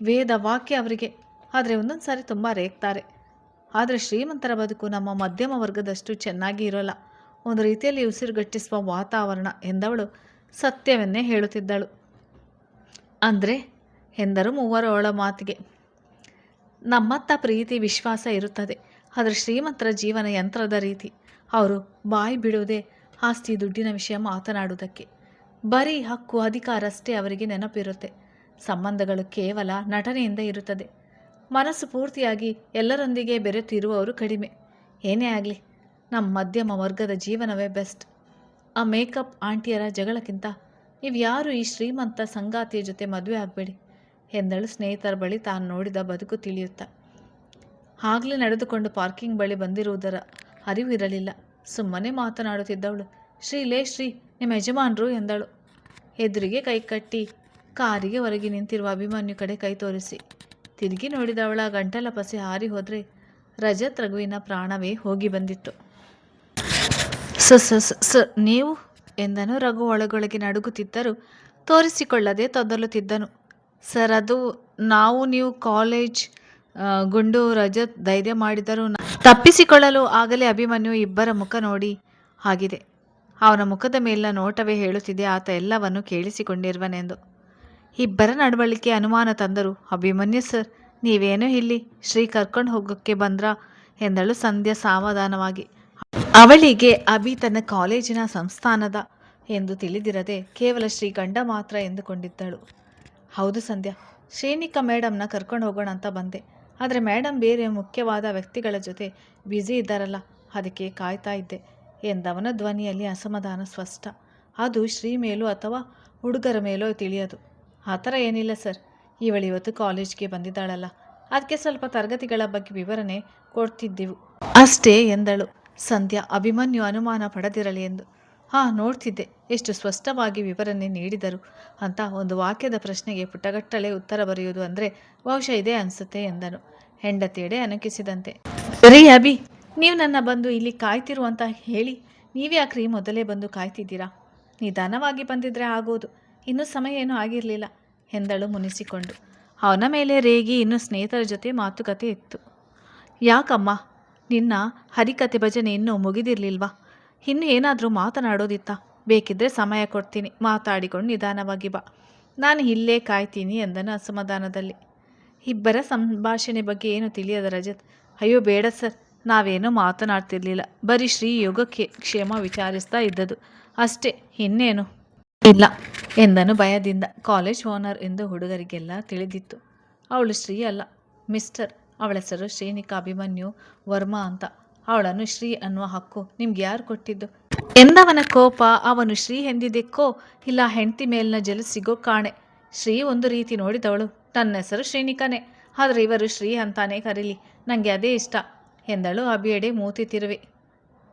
ವೇದ ವಾಕ್ಯ ಅವರಿಗೆ. ಆದರೆ ಒಂದೊಂದು ಸಾರಿ ತುಂಬ ರೇಗ್ತಾರೆ. ಆದರೆ ಶ್ರೀಮಂತರ ಬದುಕು ನಮ್ಮ ಮಧ್ಯಮ ವರ್ಗದಷ್ಟು ಚೆನ್ನಾಗಿ ಇರೋಲ್ಲ. ಒಂದು ರೀತಿಯಲ್ಲಿ ಉಸಿರುಗಟ್ಟಿಸುವ ವಾತಾವರಣ ಎಂದವಳು ಸತ್ಯವನ್ನೇ ಹೇಳುತ್ತಿದ್ದಳು. ಅಂದರೆ ಎಂದರು ಮೂವರು ಅವಳ ಮಾತಿಗೆ. ನಮ್ಮತ್ತ ಪ್ರೀತಿ ವಿಶ್ವಾಸ ಇರುತ್ತದೆ, ಆದರೆ ಶ್ರೀಮಂತರ ಜೀವನ ಯಂತ್ರದ ರೀತಿ. ಅವರು ಬಾಯಿ ಬಿಡುವುದೇ ಆಸ್ತಿ ದುಡ್ಡಿನ ವಿಷಯ ಮಾತನಾಡುವುದಕ್ಕೆ. ಬರೀ ಹಕ್ಕು ಅಧಿಕಾರ ಅಷ್ಟೇ ಅವರಿಗೆ ನೆನಪಿರುತ್ತೆ. ಸಂಬಂಧಗಳು ಕೇವಲ ನಟನೆಯಿಂದ ಇರುತ್ತದೆ. ಮನಸ್ಸು ಪೂರ್ತಿಯಾಗಿ ಎಲ್ಲರೊಂದಿಗೆ ಬೆರೆತಿರುವವರು ಕಡಿಮೆ. ಏನೇ ಆಗಲಿ, ನಮ್ಮ ಮಧ್ಯಮ ವರ್ಗದ ಜೀವನವೇ ಬೆಸ್ಟ್. ಆ ಮೇಕಪ್ ಆಂಟಿಯರ ಜಗಳಕ್ಕಿಂತ ನೀವು ಯಾರು ಈ ಶ್ರೀಮಂತ ಸಂಗಾತಿಯ ಜೊತೆ ಮದುವೆ ಆಗಬೇಡಿ ಎಂದಳು ಸ್ನೇಹಿತರ ಬಳಿ ತಾನು ನೋಡಿದ ಬದುಕು ತಿಳಿಯುತ್ತಾ. ಆಗಲೇ ನಡೆದುಕೊಂಡು ಪಾರ್ಕಿಂಗ್ ಬಳಿ ಬಂದಿರುವುದರ ಅರಿವಿರಲಿಲ್ಲ. ಸುಮ್ಮನೆ ಮಾತನಾಡುತ್ತಿದ್ದವಳು ಶ್ರೀ ನಿಮ್ಮ ಯಜಮಾನರು ಎಂದಳು. ಎದುರಿಗೆ ಕೈ ಕಟ್ಟಿ ಕಾರಿಗೆ ಹೊರಗೆ ನಿಂತಿರುವ ಅಭಿಮನ್ಯು ಕಡೆ ಕೈ ತೋರಿಸಿ ತಿರುಗಿ ನೋಡಿದವಳ ಗಂಟಲ ಪಸೆ ಹಾರಿ ಹೋದರೆ ರಜತ್ ರಘುವಿನ ಪ್ರಾಣವೇ ಹೋಗಿ ಬಂದಿತ್ತು. ಸ ನೀವು ಎಂದನು ರಘು ಒಳಗೊಳಗೆ ನಡುಗುತ್ತಿದ್ದರು ತೋರಿಸಿಕೊಳ್ಳದೆ ತೊದಲುತ್ತಿದ್ದನು. ಸರ್, ಅದು ನೀವು ಕಾಲೇಜ್ ಗುಂಡು. ರಜತ್ ಧೈರ್ಯ ಮಾಡಿದರು ತಪ್ಪಿಸಿಕೊಳ್ಳಲು. ಆಗಲೇ ಅಭಿಮನ್ಯು ಇಬ್ಬರ ಮುಖ ನೋಡಿ ಆಗಿದೆ. ಅವನ ಮುಖದ ಮೇಲಿನ ನೋಟವೇ ಹೇಳುತ್ತಿದೆ ಆತ ಎಲ್ಲವನ್ನು ಕೇಳಿಸಿಕೊಂಡಿರುವನೆಂದು. ಇಬ್ಬರ ನಡವಳಿಕೆ ಅನುಮಾನ ತಂದರು. ಅಭಿಮನ್ಯು ಸರ್, ನೀವೇನೋ ಇಲ್ಲಿ ಶ್ರೀ ಕರ್ಕೊಂಡು ಹೋಗೋಕ್ಕೆ ಬಂದ್ರಾ ಎಂದಳು ಸಂಧ್ಯಾ ಸಾವಧಾನವಾಗಿ. ಅವಳಿಗೆ ಅಭಿ ತನ್ನ ಕಾಲೇಜಿನ ಸಂಸ್ಥಾನದ ಎಂದು ತಿಳಿದಿರದೆ ಕೇವಲ ಶ್ರೀ ಗಂಡ ಮಾತ್ರ ಎಂದುಕೊಂಡಿದ್ದಳು. ಹೌದು ಸಂಧ್ಯಾ, ಶ್ರೀನಿಕಾ ಮೇಡಮ್ನ ಕರ್ಕೊಂಡು ಹೋಗೋಣ ಅಂತ ಬಂದೆ. ಆದರೆ ಮೇಡಮ್ ಬೇರೆ ಮುಖ್ಯವಾದ ವ್ಯಕ್ತಿಗಳ ಜೊತೆ ಬ್ಯುಸಿ ಇದ್ದಾರಲ್ಲ, ಅದಕ್ಕೆ ಕಾಯ್ತಾ ಇದ್ದೆ ಎಂದವನ ಧ್ವನಿಯಲ್ಲಿ ಅಸಮಾಧಾನ ಸ್ಪಷ್ಟ. ಅದು ಶ್ರೀ ಮೇಲೂ ಅಥವಾ ಹುಡುಗರ ಮೇಲೋ ತಿಳಿಯದು. ಆ ಥರ ಏನಿಲ್ಲ ಸರ್, ಇವಳು ಇವತ್ತು ಕಾಲೇಜ್ಗೆ ಬಂದಿದ್ದಾಳಲ್ಲ, ಅದಕ್ಕೆ ಸ್ವಲ್ಪ ತರಗತಿಗಳ ಬಗ್ಗೆ ವಿವರಣೆ ಕೊಡ್ತಿದ್ದೆವು ಅಷ್ಟೇ ಎಂದಳು ಸಂಧ್ಯಾ. ಅಭಿಮನ್ಯು ಅನುಮಾನ ಪಡೆದಿರಲಿ ಎಂದು. ನೋಡ್ತಿದ್ದೆ ಎಷ್ಟು ಸ್ಪಷ್ಟವಾಗಿ ವಿವರಣೆ ನೀಡಿದರು ಅಂತ. ಒಂದು ವಾಕ್ಯದ ಪ್ರಶ್ನೆಗೆ ಪುಟಗಟ್ಟಲೆ ಉತ್ತರ ಬರೆಯುವುದು ಅಂದರೆ ಬಹುಶಃ ಇದೇ ಅನಿಸುತ್ತೆ ಎಂದನು ಹೆಂಡತಿಯಡೆ ಅನುಕಿಸಿದಂತೆ. ರೀ ಅಭಿ, ನೀವು ನನ್ನ ಬಂದು ಇಲ್ಲಿ ಕಾಯ್ತಿರು ಅಂತ ಹೇಳಿ ನೀವ್ಯಾಕ್ರಿ ಮೊದಲೇ ಬಂದು ಕಾಯ್ತಿದ್ದೀರಾ? ನಿಧಾನವಾಗಿ ಬಂದಿದ್ರೆ ಆಗೋದು, ಇನ್ನೂ ಸಮಯ ಏನೂ ಆಗಿರಲಿಲ್ಲ ಎಂದಳು ಮುನಿಸಿಕೊಂಡು. ಅವನ ಮೇಲೆ ರೇಗಿ ಇನ್ನೂ ಸ್ನೇಹಿತರ ಜೊತೆ ಮಾತುಕತೆ ಇತ್ತು. ಯಾಕಮ್ಮ, ನಿನ್ನ ಹರಿಕತೆ ಭಜನೆ ಇನ್ನೂ ಮುಗಿದಿರಲಿಲ್ವಾ? ಇನ್ನು ಏನಾದರೂ ಮಾತನಾಡೋದಿತ್ತಾ? ಬೇಕಿದ್ರೆ ಸಮಯ ಕೊಡ್ತೀನಿ, ಮಾತಾಡಿಕೊಂಡು ನಿಧಾನವಾಗಿ ಬಾ. ನಾನು ಇಲ್ಲೇ ಕಾಯ್ತೀನಿ ಎಂದನು ಅಸಮಾಧಾನದಲ್ಲಿ. ಇಬ್ಬರ ಸಂಭಾಷಣೆ ಬಗ್ಗೆ ಏನು ತಿಳಿಯದ ರಜತ್, ಅಯ್ಯೋ ಬೇಡ ಸರ್, ನಾವೇನೂ ಮಾತನಾಡ್ತಿರ್ಲಿಲ್ಲ, ಬರೀ ಶ್ರೀ ಯೋಗಕ್ಕೆ ಕ್ಷೇಮ ವಿಚಾರಿಸ್ತಾ ಇದ್ದದು ಅಷ್ಟೇ, ಇನ್ನೇನು ಇಲ್ಲ ಎಂದನು ಭಯದಿಂದ. ಕಾಲೇಜ್ ಓನರ್ ಎಂದು ಹುಡುಗರಿಗೆಲ್ಲ ತಿಳಿದಿತ್ತು. ಅವಳು ಶ್ರೀ ಅಲ್ಲ, ಮಿಸ್ಟರ್. ಅವಳ ಹೆಸರು ಶ್ರೀನಿಕಾ ಅಭಿಮನ್ಯು ವರ್ಮಾ ಅಂತ. ಅವಳನ್ನು ಶ್ರೀ ಅನ್ನುವ ಹಕ್ಕು ನಿಮ್ಗೆ ಯಾರು ಕೊಟ್ಟಿದ್ದು ಎಂದವನ ಕೋಪ ಅವನು ಶ್ರೀ ಎಂದಿದ್ದಕ್ಕೋ ಇಲ್ಲ ಹೆಂಡತಿ ಮೇಲಿನ ಜಲಸಿಗೋ ಕಾಣೆ. ಶ್ರೀ ಒಂದು ರೀತಿ ನೋಡಿದವಳು, ನನ್ನ ಹೆಸರು ಶ್ರೀನಿಕಾನೇ, ಆದರೆ ಇವರು ಶ್ರೀ ಅಂತಾನೆ ಕರೀಲಿ, ನನಗೆ ಅದೇ ಇಷ್ಟ ಎಂದಳು ಅಬಿಯಡೆ ಮೂತಿ ತಿರುವಿ.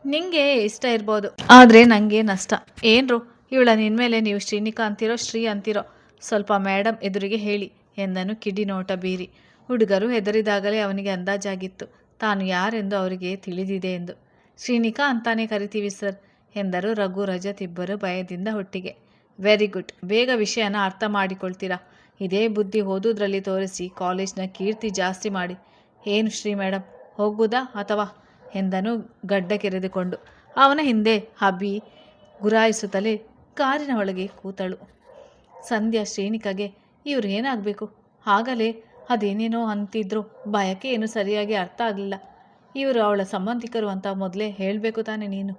ನಿಂಗೆ ಇಷ್ಟ ಇರ್ಬೋದು, ಆದರೆ ನನಗೆ ನಷ್ಟ. ಏನ್ರು ಇವಳ ನಿನ್ಮೇಲೆ ನೀವು ಶ್ರೀನಿಕಾ ಅಂತಿರೋ ಶ್ರೀ ಅಂತಿರೋ, ಸ್ವಲ್ಪ ಮೇಡಮ್ ಎದುರಿಗೆ ಹೇಳಿ ಎಂದನು ಕಿಡಿ ನೋಟ ಬೀರಿ. ಹುಡುಗರು ಹೆದರಿದಾಗಲೇ ಅವನಿಗೆ ಅಂದಾಜಾಗಿತ್ತು ತಾನು ಯಾರೆಂದು ಅವರಿಗೆ ತಿಳಿದಿದೆ ಎಂದು. ಶ್ರೀನಿಕಾ ಅಂತಾನೆ ಕರಿತೀವಿ ಸರ್ ಎಂದರು ರಘು ರಜತ್ ಇಬ್ಬರು ಭಯದಿಂದ ಒಟ್ಟಿಗೆ. ವೆರಿ ಗುಡ್, ಬೇಗ ವಿಷಯನ ಅರ್ಥ ಮಾಡಿಕೊಳ್ತೀರಾ. ಇದೇ ಬುದ್ಧಿ ಓದೋದ್ರಲ್ಲಿ ತೋರಿಸಿ ಕಾಲೇಜ್ನ ಕೀರ್ತಿ ಜಾಸ್ತಿ ಮಾಡಿ. ಏನು ಶ್ರೀ ಮೇಡಮ್, ಹೋಗುವುದಾ ಅಥವಾ ಎಂದನು ಗಡ್ಡ ಕೆರೆದುಕೊಂಡು. ಅವನ ಹಿಂದೆ ಅಭಿ ಗುರಾಯಿಸುತ್ತಲೇ ಕಾರಿನ ಒಳಗೆ ಕೂತಳು. ಸಂಧ್ಯಾ ಶ್ರೀನಿಕಾಗೆ ಇವ್ರು ಏನಾಗಬೇಕು, ಆಗಲೇ ಅದೇನೇನೋ ಅಂತಿದ್ರು, ಭಯಕ್ಕೆ ಏನು ಸರಿಯಾಗಿ ಅರ್ಥ ಆಗಲಿಲ್ಲ. ಇವರು ಅವಳ ಸಂಬಂಧಿಕರು ಅಂತ ಮೊದಲೇ ಹೇಳಬೇಕು ತಾನೆ ನೀನು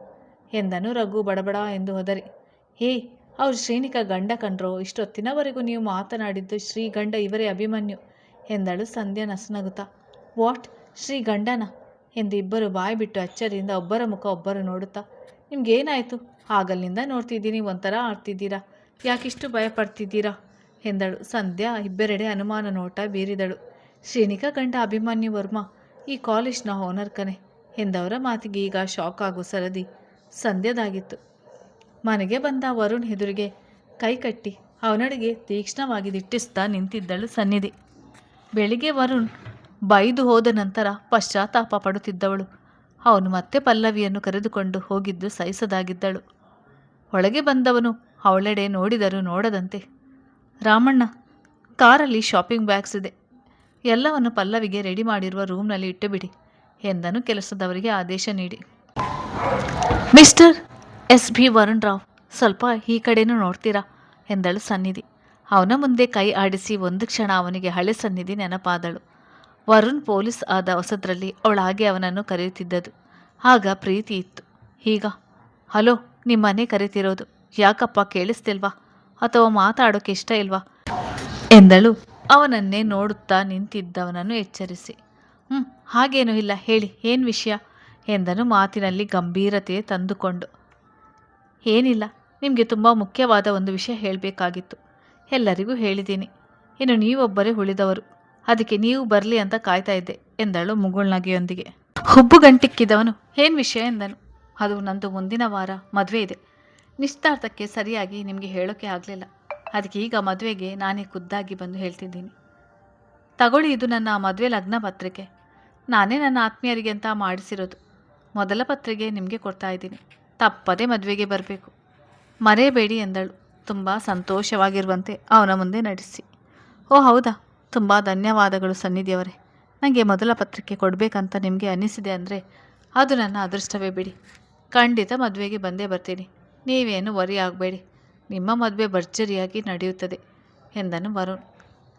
ಎಂದನು ರಘು ಬಡಬಡ ಎಂದು ಹೋದರಿ. ಏಯ್, ಅವ್ರು ಶ್ರೀನಿಕಾ ಗಂಡ ಕಂಡ್ರೋ, ಇಷ್ಟೊತ್ತಿನವರೆಗೂ ನೀವು ಮಾತನಾಡಿದ್ದು ಶ್ರೀ ಗಂಡ ಇವರೇ ಅಭಿಮನ್ಯು ಎಂದಳು ಸಂಧ್ಯಾ ನಸುನಗುತ್ತಾ. ವಾಟ್, ಶ್ರೀ ಗಂಡನ ಎಂದು ಇಬ್ಬರು ಬಾಯಿ ಬಿಟ್ಟು ಅಚ್ಚರಿಯಿಂದ ಒಬ್ಬರ ಮುಖ ಒಬ್ಬರು ನೋಡುತ್ತಾ. ನಿಮ್ಗೇನಾಯಿತು? ಆಗಲಿನಿಂದ ನೋಡ್ತಿದ್ದೀನಿ ಒಂಥರ ಆಡ್ತಿದ್ದೀರಾ, ಯಾಕಿಷ್ಟು ಭಯಪಡ್ತಿದ್ದೀರಾ ಎಂದಳು. ಸಂಧ್ಯಾ ಇಬ್ಬರೆಡೆ ಅನುಮಾನ ನೋಟ ಬೀರಿದಳು. ಶ್ರೀನಿಕಾ ಗಂಡ ಅಭಿಮನ್ಯು ವರ್ಮಾ ಈ ಕಾಲೇಜ್ನ ಓನರ್ ಕನೆ ಎಂದವರ ಮಾತಿಗೆ ಈಗ ಶಾಕ್ ಆಗೋ ಸರದಿ ಸಂಧ್ಯಾದಾಗಿತ್ತು. ಮನೆಗೆ ಬಂದ ವರುಣ್ ಎದುರಿಗೆ ಕೈಕಟ್ಟಿ ಅವನಡೆಗೆ ತೀಕ್ಷ್ಣವಾಗಿ ದಿಟ್ಟಿಸ್ತಾ ನಿಂತಿದ್ದಳು ಸನ್ನಿಧಿ. ಬೆಳಿಗ್ಗೆ ವರುಣ್ ಬೈದು ಹೋದ ನಂತರ ಪಶ್ಚಾತ್ತಾಪ ಪಡುತ್ತಿದ್ದವಳು. ಅವನು ಮತ್ತೆ ಪಲ್ಲವಿಯನ್ನು ಕರೆದುಕೊಂಡು ಹೋಗಿದ್ದು ಸಹಿಸದಾಗಿದ್ದಳು. ಒಳಗೆ ಬಂದವನು ಅವಳೆಡೆ ನೋಡಿದರೂ ನೋಡದಂತೆ, ರಾಮಣ್ಣ, ಕಾರಲ್ಲಿ ಶಾಪಿಂಗ್ ಬ್ಯಾಗ್ಸ್ ಇದೆ, ಎಲ್ಲವನ್ನು ಪಲ್ಲವಿಗೆ ರೆಡಿ ಮಾಡಿರುವ ರೂಮ್ನಲ್ಲಿ ಇಟ್ಟುಬಿಡಿ ಎಂದನು ಕೆಲಸದವರಿಗೆ ಆದೇಶ ನೀಡಿ. ಮಿಸ್ಟರ್ SB ವರುಣ್ ರಾವ್, ಸ್ವಲ್ಪ ಈ ಕಡೆನೂ ನೋಡ್ತೀರಾ ಎಂದಳು ಸನ್ನಿಧಿ. ಅವನ ಮುಂದೆ ಕೈ ಆಡಿಸಿ ಒಂದು ಕ್ಷಣ ಅವನಿಗೆ ಹಳೆ ಸನ್ನಿಧಿ ನೆನಪಾದಳು. ವರುಣ್ ಪೊಲೀಸ್ ಆದ ಹೊಸದ್ರಲ್ಲಿ ಅವಳಾಗೆ ಅವನನ್ನು ಕರೆಯುತ್ತಿದ್ದದು. ಆಗ ಪ್ರೀತಿ ಇತ್ತು. ಈಗ ಹಲೋ, ನಿಮ್ಮನೆ ಕರೆತಿರೋದು, ಯಾಕಪ್ಪ ಕೇಳಿಸ್ತಿಲ್ವಾ ಅಥವಾ ಮಾತಾಡೋಕೆ ಇಷ್ಟ ಇಲ್ವಾ ಎಂದಳು ಅವನನ್ನೇ ನೋಡುತ್ತಾ ನಿಂತಿದ್ದವನನ್ನು ಎಚ್ಚರಿಸಿ. ಹಾಗೇನೂ ಇಲ್ಲ, ಹೇಳಿ ಏನು ವಿಷಯ ಎಂದನು ಮಾತಿನಲ್ಲಿ ಗಂಭೀರತೆ ತಂದುಕೊಂಡು. ಏನಿಲ್ಲ, ನಿಮಗೆ ತುಂಬ ಮುಖ್ಯವಾದ ಒಂದು ವಿಷಯ ಹೇಳಬೇಕಾಗಿತ್ತು. ಎಲ್ಲರಿಗೂ ಹೇಳಿದ್ದೀನಿ, ಇನ್ನು ನೀವೊಬ್ಬರೇ ಉಳಿದವರು, ಅದಕ್ಕೆ ನೀವು ಬರಲಿ ಅಂತ ಕಾಯ್ತಾ ಇದ್ದೆ ಎಂದಳು ಮುಗುಳ್ನಗೆಯೊಂದಿಗೆ. ಹುಬ್ಬು ಗಂಟಿಕ್ಕಿದವನು ಏನು ವಿಷಯ ಎಂದನು. ಅದು ನಂದು ಮುಂದಿನ ವಾರ ಮದುವೆ ಇದೆ. ನಿಶ್ಚಿತಾರ್ಥಕ್ಕೆ ಸರಿಯಾಗಿ ನಿಮಗೆ ಹೇಳೋಕ್ಕೆ ಆಗಲಿಲ್ಲ, ಅದಕ್ಕೆ ಈಗ ಮದುವೆಗೆ ನಾನೇ ಖುದ್ದಾಗಿ ಬಂದು ಹೇಳ್ತಿದ್ದೀನಿ. ತಗೊಳ್ಳಿ, ಇದು ನನ್ನ ಮದುವೆ ಲಗ್ನ ಪತ್ರಿಕೆ. ನಾನೇ ನನ್ನ ಆತ್ಮೀಯರಿಗೆ ಅಂತ ಮಾಡಿಸಿರೋದು. ಮೊದಲ ಪತ್ರಿಕೆ ನಿಮಗೆ ಕೊಡ್ತಾ ಇದ್ದೀನಿ, ತಪ್ಪದೇ ಮದುವೆಗೆ ಬರಬೇಕು, ಮರೆಯಬೇಡಿ ಎಂದಳು ತುಂಬ ಸಂತೋಷವಾಗಿರುವಂತೆ ಅವನ ಮುಂದೆ ನಡೆಸಿ. ಓ ಹೌದಾ, ತುಂಬ ಧನ್ಯವಾದಗಳು ಸನ್ನಿಧಿಯವರೇ. ನನಗೆ ಮೊದಲ ಪತ್ರಿಕೆ ಕೊಡಬೇಕಂತ ನಿಮಗೆ ಅನ್ನಿಸಿದೆ ಅಂದರೆ ಅದು ನನ್ನ ಅದೃಷ್ಟವೇ ಬಿಡಿ. ಖಂಡಿತ ಮದುವೆಗೆ ಬಂದೇ ಬರ್ತೀನಿ, ನೀವೇನು ವರಿ ಆಗಬೇಡಿ, ನಿಮ್ಮ ಮದುವೆ ಭರ್ಜರಿಯಾಗಿ ನಡೆಯುತ್ತದೆ ಎಂದನು ವರುಣ್.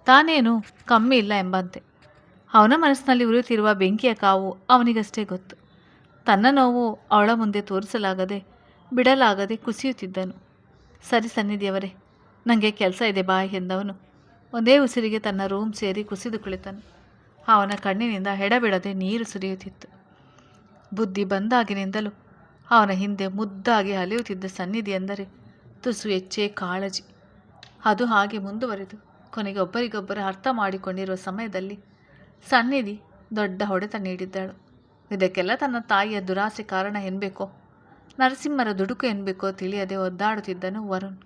ತಾನೇನು ಕಮ್ಮಿ ಇಲ್ಲ ಎಂಬಂತೆ. ಅವನ ಮನಸ್ಸಿನಲ್ಲಿ ಉರಿಯುತ್ತಿರುವ ಬೆಂಕಿಯ ಕಾವು ಅವನಿಗಷ್ಟೇ ಗೊತ್ತು. ತನ್ನ ನೋವು ಅವಳ ಮುಂದೆ ತೋರಿಸಲಾಗದೆ ಬಿಡಲಾಗದೆ ಕುಸಿಯುತ್ತಿದ್ದನು. ಸರಿ ಸನ್ನಿಧಿಯವರೇ, ನನಗೆ ಕೆಲಸ ಇದೆ ಬಾಯ್ ಎಂದವನು ಒಂದೇ ಉಸಿರಿಗೆ ತನ್ನ ರೂಮ್ ಸೇರಿ ಕುಸಿದು ಕುಳಿತನು. ಅವನ ಕಣ್ಣಿನಿಂದ ಎಡಬಿಡದೆ ನೀರು ಸುರಿಯುತ್ತಿತ್ತು. ಬುದ್ಧಿ ಬಂದಾಗಿನಿಂದಲೂ ಅವನ ಹಿಂದೆ ಮುದ್ದಾಗಿ ಅಲೆಯುತ್ತಿದ್ದ ಸನ್ನಿಧಿ ಎಂದರೆ ತುಸು ಹೆಚ್ಚೇ ಕಾಳಜಿ. ಅದು ಹಾಗೆ ಮುಂದುವರೆದು ಕೊನೆಗೆ ಒಬ್ಬರಿಗೊಬ್ಬರು ಅರ್ಥ ಮಾಡಿಕೊಂಡಿರುವ ಸಮಯದಲ್ಲಿ ಸನ್ನಿಧಿ ದೊಡ್ಡ ಹೊಡೆತ ನೀಡಿದ್ದಳು. ಇದಕ್ಕೆಲ್ಲ ತನ್ನ ತಾಯಿಯ ದುರಾಸೆ ಕಾರಣ ಎನ್ನಬೇಕೋ, ನರಸಿಂಹರ ದುಡುಕು ಎನ್ನಬೇಕೋ ತಿಳಿಯದೆ ಒದ್ದಾಡುತ್ತಿದ್ದನು ವರುಣ್.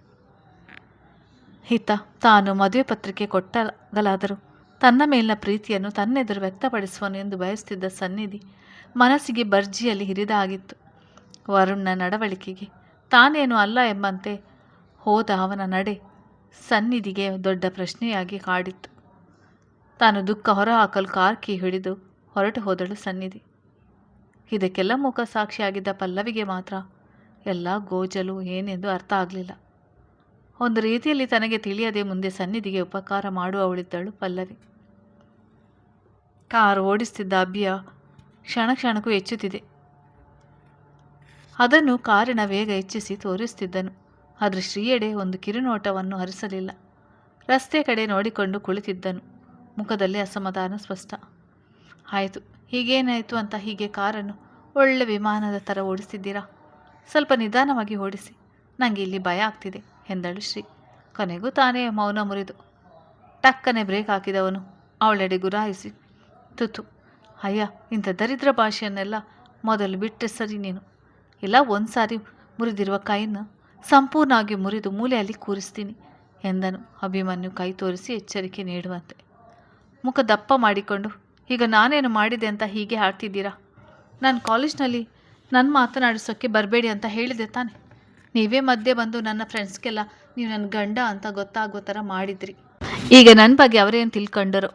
ಹಿತ ತಾನು ಮದುವೆ ಪತ್ರಿಕೆ ಕೊಟ್ಟಾಗಲಾದರೂ ತನ್ನ ಮೇಲಿನ ಪ್ರೀತಿಯನ್ನು ತನ್ನೆದುರು ವ್ಯಕ್ತಪಡಿಸುವನು ಎಂದು ಬಯಸುತ್ತಿದ್ದ ಸನ್ನಿಧಿ ಮನಸ್ಸಿಗೆ ಭರ್ಜಿಯಲ್ಲಿ ಹಿರಿದ ಆಗಿತ್ತು. ವರುಣ್ನ ನಡವಳಿಕೆಗೆ ತಾನೇನು ಅಲ್ಲ ಎಂಬಂತೆ ಹೋದ ಅವನ ನಡೆ ಸನ್ನಿಧಿಗೆ ದೊಡ್ಡ ಪ್ರಶ್ನೆಯಾಗಿ ಕಾಡಿತ್ತು. ತಾನು ದುಃಖ ಹೊರಹಾಕಲು ಕಾರ್ ಕೀ ಹಿಡಿದು ಹೊರಟು ಹೋದಳು ಸನ್ನಿಧಿ. ಇದಕ್ಕೆಲ್ಲ ಮುಖ ಸಾಕ್ಷಿಯಾಗಿದ್ದ ಪಲ್ಲವಿಗೆ ಮಾತ್ರ ಎಲ್ಲ ಗೋಜಲು ಏನೆಂದು ಅರ್ಥ ಆಗಲಿಲ್ಲ. ಒಂದು ರೀತಿಯಲ್ಲಿ ತನಗೆ ತಿಳಿಯದೆ ಮುಂದೆ ಸನ್ನಿಧಿಗೆ ಉಪಕಾರ ಮಾಡುವವಳಿದ್ದಳು ಪಲ್ಲವಿ. ಕಾರು ಓಡಿಸ್ತಿದ್ದ ಅಭಿಯ ಕ್ಷಣ ಕ್ಷಣಕ್ಕೂ ಹೆಚ್ಚುತ್ತಿದೆ. ಅದನ್ನು ಕಾರಿನ ವೇಗ ಹೆಚ್ಚಿಸಿ ತೋರಿಸ್ತಿದ್ದನು. ಆದರೆ ಶ್ರೀಯೆಡೆ ಒಂದು ಕಿರುನೋಟವನ್ನು ಹರಿಸಲಿಲ್ಲ. ರಸ್ತೆ ಕಡೆ ನೋಡಿಕೊಂಡು ಕುಳಿತಿದ್ದನು. ಮುಖದಲ್ಲಿ ಅಸಮಾಧಾನ ಸ್ಪಷ್ಟ. ಆಯಿತು, ಹೀಗೇನಾಯಿತು ಅಂತ ಹೀಗೆ ಕಾರನ್ನು ಒಳ್ಳೆ ವಿಮಾನದ ಥರ ಓಡಿಸ್ತಿದ್ದೀರಾ? ಸ್ವಲ್ಪ ನಿಧಾನವಾಗಿ ಓಡಿಸಿ, ನನಗೆ ಇಲ್ಲಿ ಭಯ ಆಗ್ತಿದೆ ಎಂದಳು ಶ್ರೀ. ಕೊನೆಗೂ ತಾನೇ ಮೌನ ಮುರಿದು ಟಕ್ಕನೆ ಬ್ರೇಕ್ ಹಾಕಿದವನು ಅವಳೆಡೆ ಗುರಾಯಿಸಿ, ತುತು ಅಯ್ಯ, ಇಂಥ ದರಿದ್ರ ಭಾಷೆಯನ್ನೆಲ್ಲ ಮೊದಲು ಬಿಟ್ಟರೆ ಸರಿ ನೀನು. ಇಲ್ಲ ಒಂದು ಸಾರಿ ಮುರಿದಿರುವ ಕೈಯನ್ನು ಸಂಪೂರ್ಣವಾಗಿ ಮುರಿದು ಮೂಲೆಯಲ್ಲಿ ಕೂರಿಸ್ತೀನಿ ಎಂದನು ಅಭಿಮನ್ಯು ಕೈ ತೋರಿಸಿ ಎಚ್ಚರಿಕೆ ನೀಡುವಂತೆ. ಮುಖ ದಪ್ಪ ಮಾಡಿಕೊಂಡು, ಈಗ ನಾನೇನು ಮಾಡಿದೆ ಅಂತ ಹೀಗೆ ಆಡ್ತಿದ್ದೀರಾ? ನಾನು ಕಾಲೇಜ್ನಲ್ಲಿ ನನ್ನ ಮಾತನಾಡಿಸೋಕ್ಕೆ ಬರಬೇಡಿ ಅಂತ ಹೇಳಿದೆ ತಾನೆ. ನೀವೇ ಮಧ್ಯೆ ಬಂದು ನನ್ನ ಫ್ರೆಂಡ್ಸ್ಗೆಲ್ಲ ನೀವು ನನ್ನ ಗಂಡ ಅಂತ ಗೊತ್ತಾಗೋ ಥರ ಮಾಡಿದ್ರಿ. ಈಗ ನನ್ನ ಬಗ್ಗೆ ಅವರೇನು ತಿಳ್ಕೊಂಡರು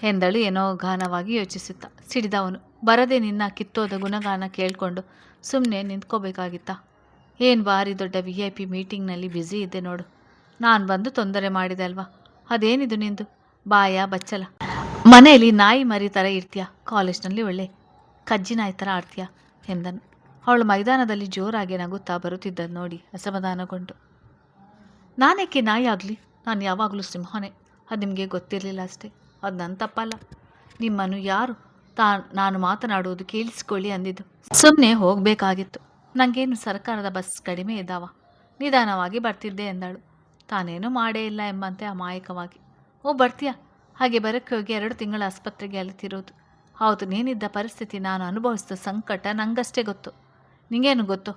ಎಂದಳು ಏನೋ ಗಾನವಾಗಿ ಯೋಚಿಸುತ್ತಾ. ಸಿಡಿದವನು, ಬರದೆ ನಿನ್ನ ಕಿತ್ತೋದ ಗುಣಗಾನ ಕೇಳಿಕೊಂಡು ಸುಮ್ಮನೆ ನಿಂತ್ಕೋಬೇಕಾಗಿತ್ತಾ? ಏನು ಭಾರಿ ದೊಡ್ಡ VIP ಮೀಟಿಂಗ್ನಲ್ಲಿ ಬ್ಯುಸಿ ಇದ್ದೆ ನೋಡು. ನಾನು ಬಂದು ತೊಂದರೆ ಮಾಡಿದೆ ಅಲ್ವಾ? ಅದೇನಿದು ನಿಂದು ಬಾಯ ಬಚ್ಚಲ? ಮನೆಯಲ್ಲಿ ನಾಯಿ ಮರಿ ಥರ ಇರ್ತೀಯ, ಕಾಲೇಜ್ನಲ್ಲಿ ಒಳ್ಳೆ ಕಜ್ಜಿ ನಾಯಿ ಥರ ಆಡ್ತೀಯ ಎಂದನು. ಅವಳು ಮೈದಾನದಲ್ಲಿ ಜೋರಾಗಿ ನಗುತ್ತಾ ಬರುತ್ತಿದ್ದದ್ದು ನೋಡಿ ಅಸಮಾಧಾನಗೊಂಡು, ನಾನೇಕೆ ನಾಯಿ ಆಗಲಿ? ನಾನು ಯಾವಾಗಲೂ ಸಿಂಹನೇ. ಅದು ನಿಮಗೆ ಗೊತ್ತಿರಲಿಲ್ಲ ಅಷ್ಟೇ. ಅದು ನನ್ನ ತಪ್ಪಲ್ಲ. ನಿಮ್ಮನ್ನು ಯಾರು ನಾನು ಮಾತನಾಡುವುದು ಕೇಳಿಸ್ಕೊಳ್ಳಿ ಅಂದಿದ್ದು? ಸುಮ್ಮನೆ ಹೋಗಬೇಕಾಗಿತ್ತು. ನನಗೇನು ಸರ್ಕಾರದ ಬಸ್ ಕಡಿಮೆ ಇದ್ದಾವ? ನಿಧಾನವಾಗಿ ಬರ್ತಿದ್ದೆ ಎಂದಳು. ತಾನೇನು ಮಾಡೇ ಇಲ್ಲ ಎಂಬಂತೆ ಅಮಾಯಕವಾಗಿ. ಓ ಬರ್ತೀಯಾ? ಹಾಗೆ ಬರೋಕ್ಕೆ ಹೋಗಿ 2 ತಿಂಗಳ ಆಸ್ಪತ್ರೆಗೆ ಅಲಿತಿರೋದು. ಹೌದು, ನೀನಿದ್ದ ಪರಿಸ್ಥಿತಿ, ನಾನು ಅನುಭವಿಸಿದ ಸಂಕಟ ನನಗಷ್ಟೇ ಗೊತ್ತು. ನಿಂಗೇನು ಗೊತ್ತು?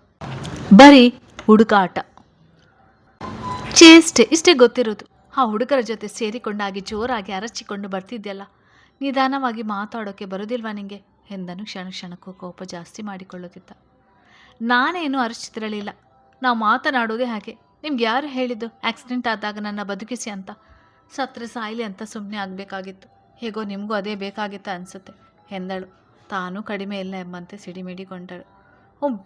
ಬರೀ ಹುಡುಕಾಟ, ಚೇಷ್ಟೆ ಇಷ್ಟೇ ಗೊತ್ತಿರೋದು. ಆ ಹುಡುಗರ ಜೊತೆ ಸೇರಿಕೊಂಡಾಗಿ ಜೋರಾಗಿ ಅರಚಿಕೊಂಡು ಬರ್ತಿದ್ಯಲ್ಲ, ನಿಧಾನವಾಗಿ ಮಾತಾಡೋಕ್ಕೆ ಬರೋದಿಲ್ವಾ ನಿಂಗೆ ಎಂದನು ಕ್ಷಣ ಕ್ಷಣಕ್ಕೂ ಕೋಪ ಜಾಸ್ತಿ ಮಾಡಿಕೊಳ್ಳುತ್ತಿದ್ದ. ನಾನೇನು ಅರಚಿತಿರಲಿಲ್ಲ. ನಾವು ಮಾತನಾಡೋದೇ ಹಾಗೆ. ನಿಮ್ಗೆ ಯಾರು ಹೇಳಿದ್ದು ಆಕ್ಸಿಡೆಂಟ್ ಆದಾಗ ನನ್ನ ಬದುಕಿಸಿ ಅಂತ? ಸತ್ರೆ ಸಾಯ್ಲಿ ಅಂತ ಸುಮ್ಮನೆ ಆಗಬೇಕಾಗಿತ್ತು. ಹೇಗೋ ನಿಮಗೂ ಅದೇ ಬೇಕಾಗಿತ್ತ ಅನಿಸುತ್ತೆ ಎಂದಳು. ತಾನು ಕಡಿಮೆ ಇಲ್ಲ ಎಂಬಂತೆ ಸಿಡಿಮಿಡಿಗೊಂಡಳು.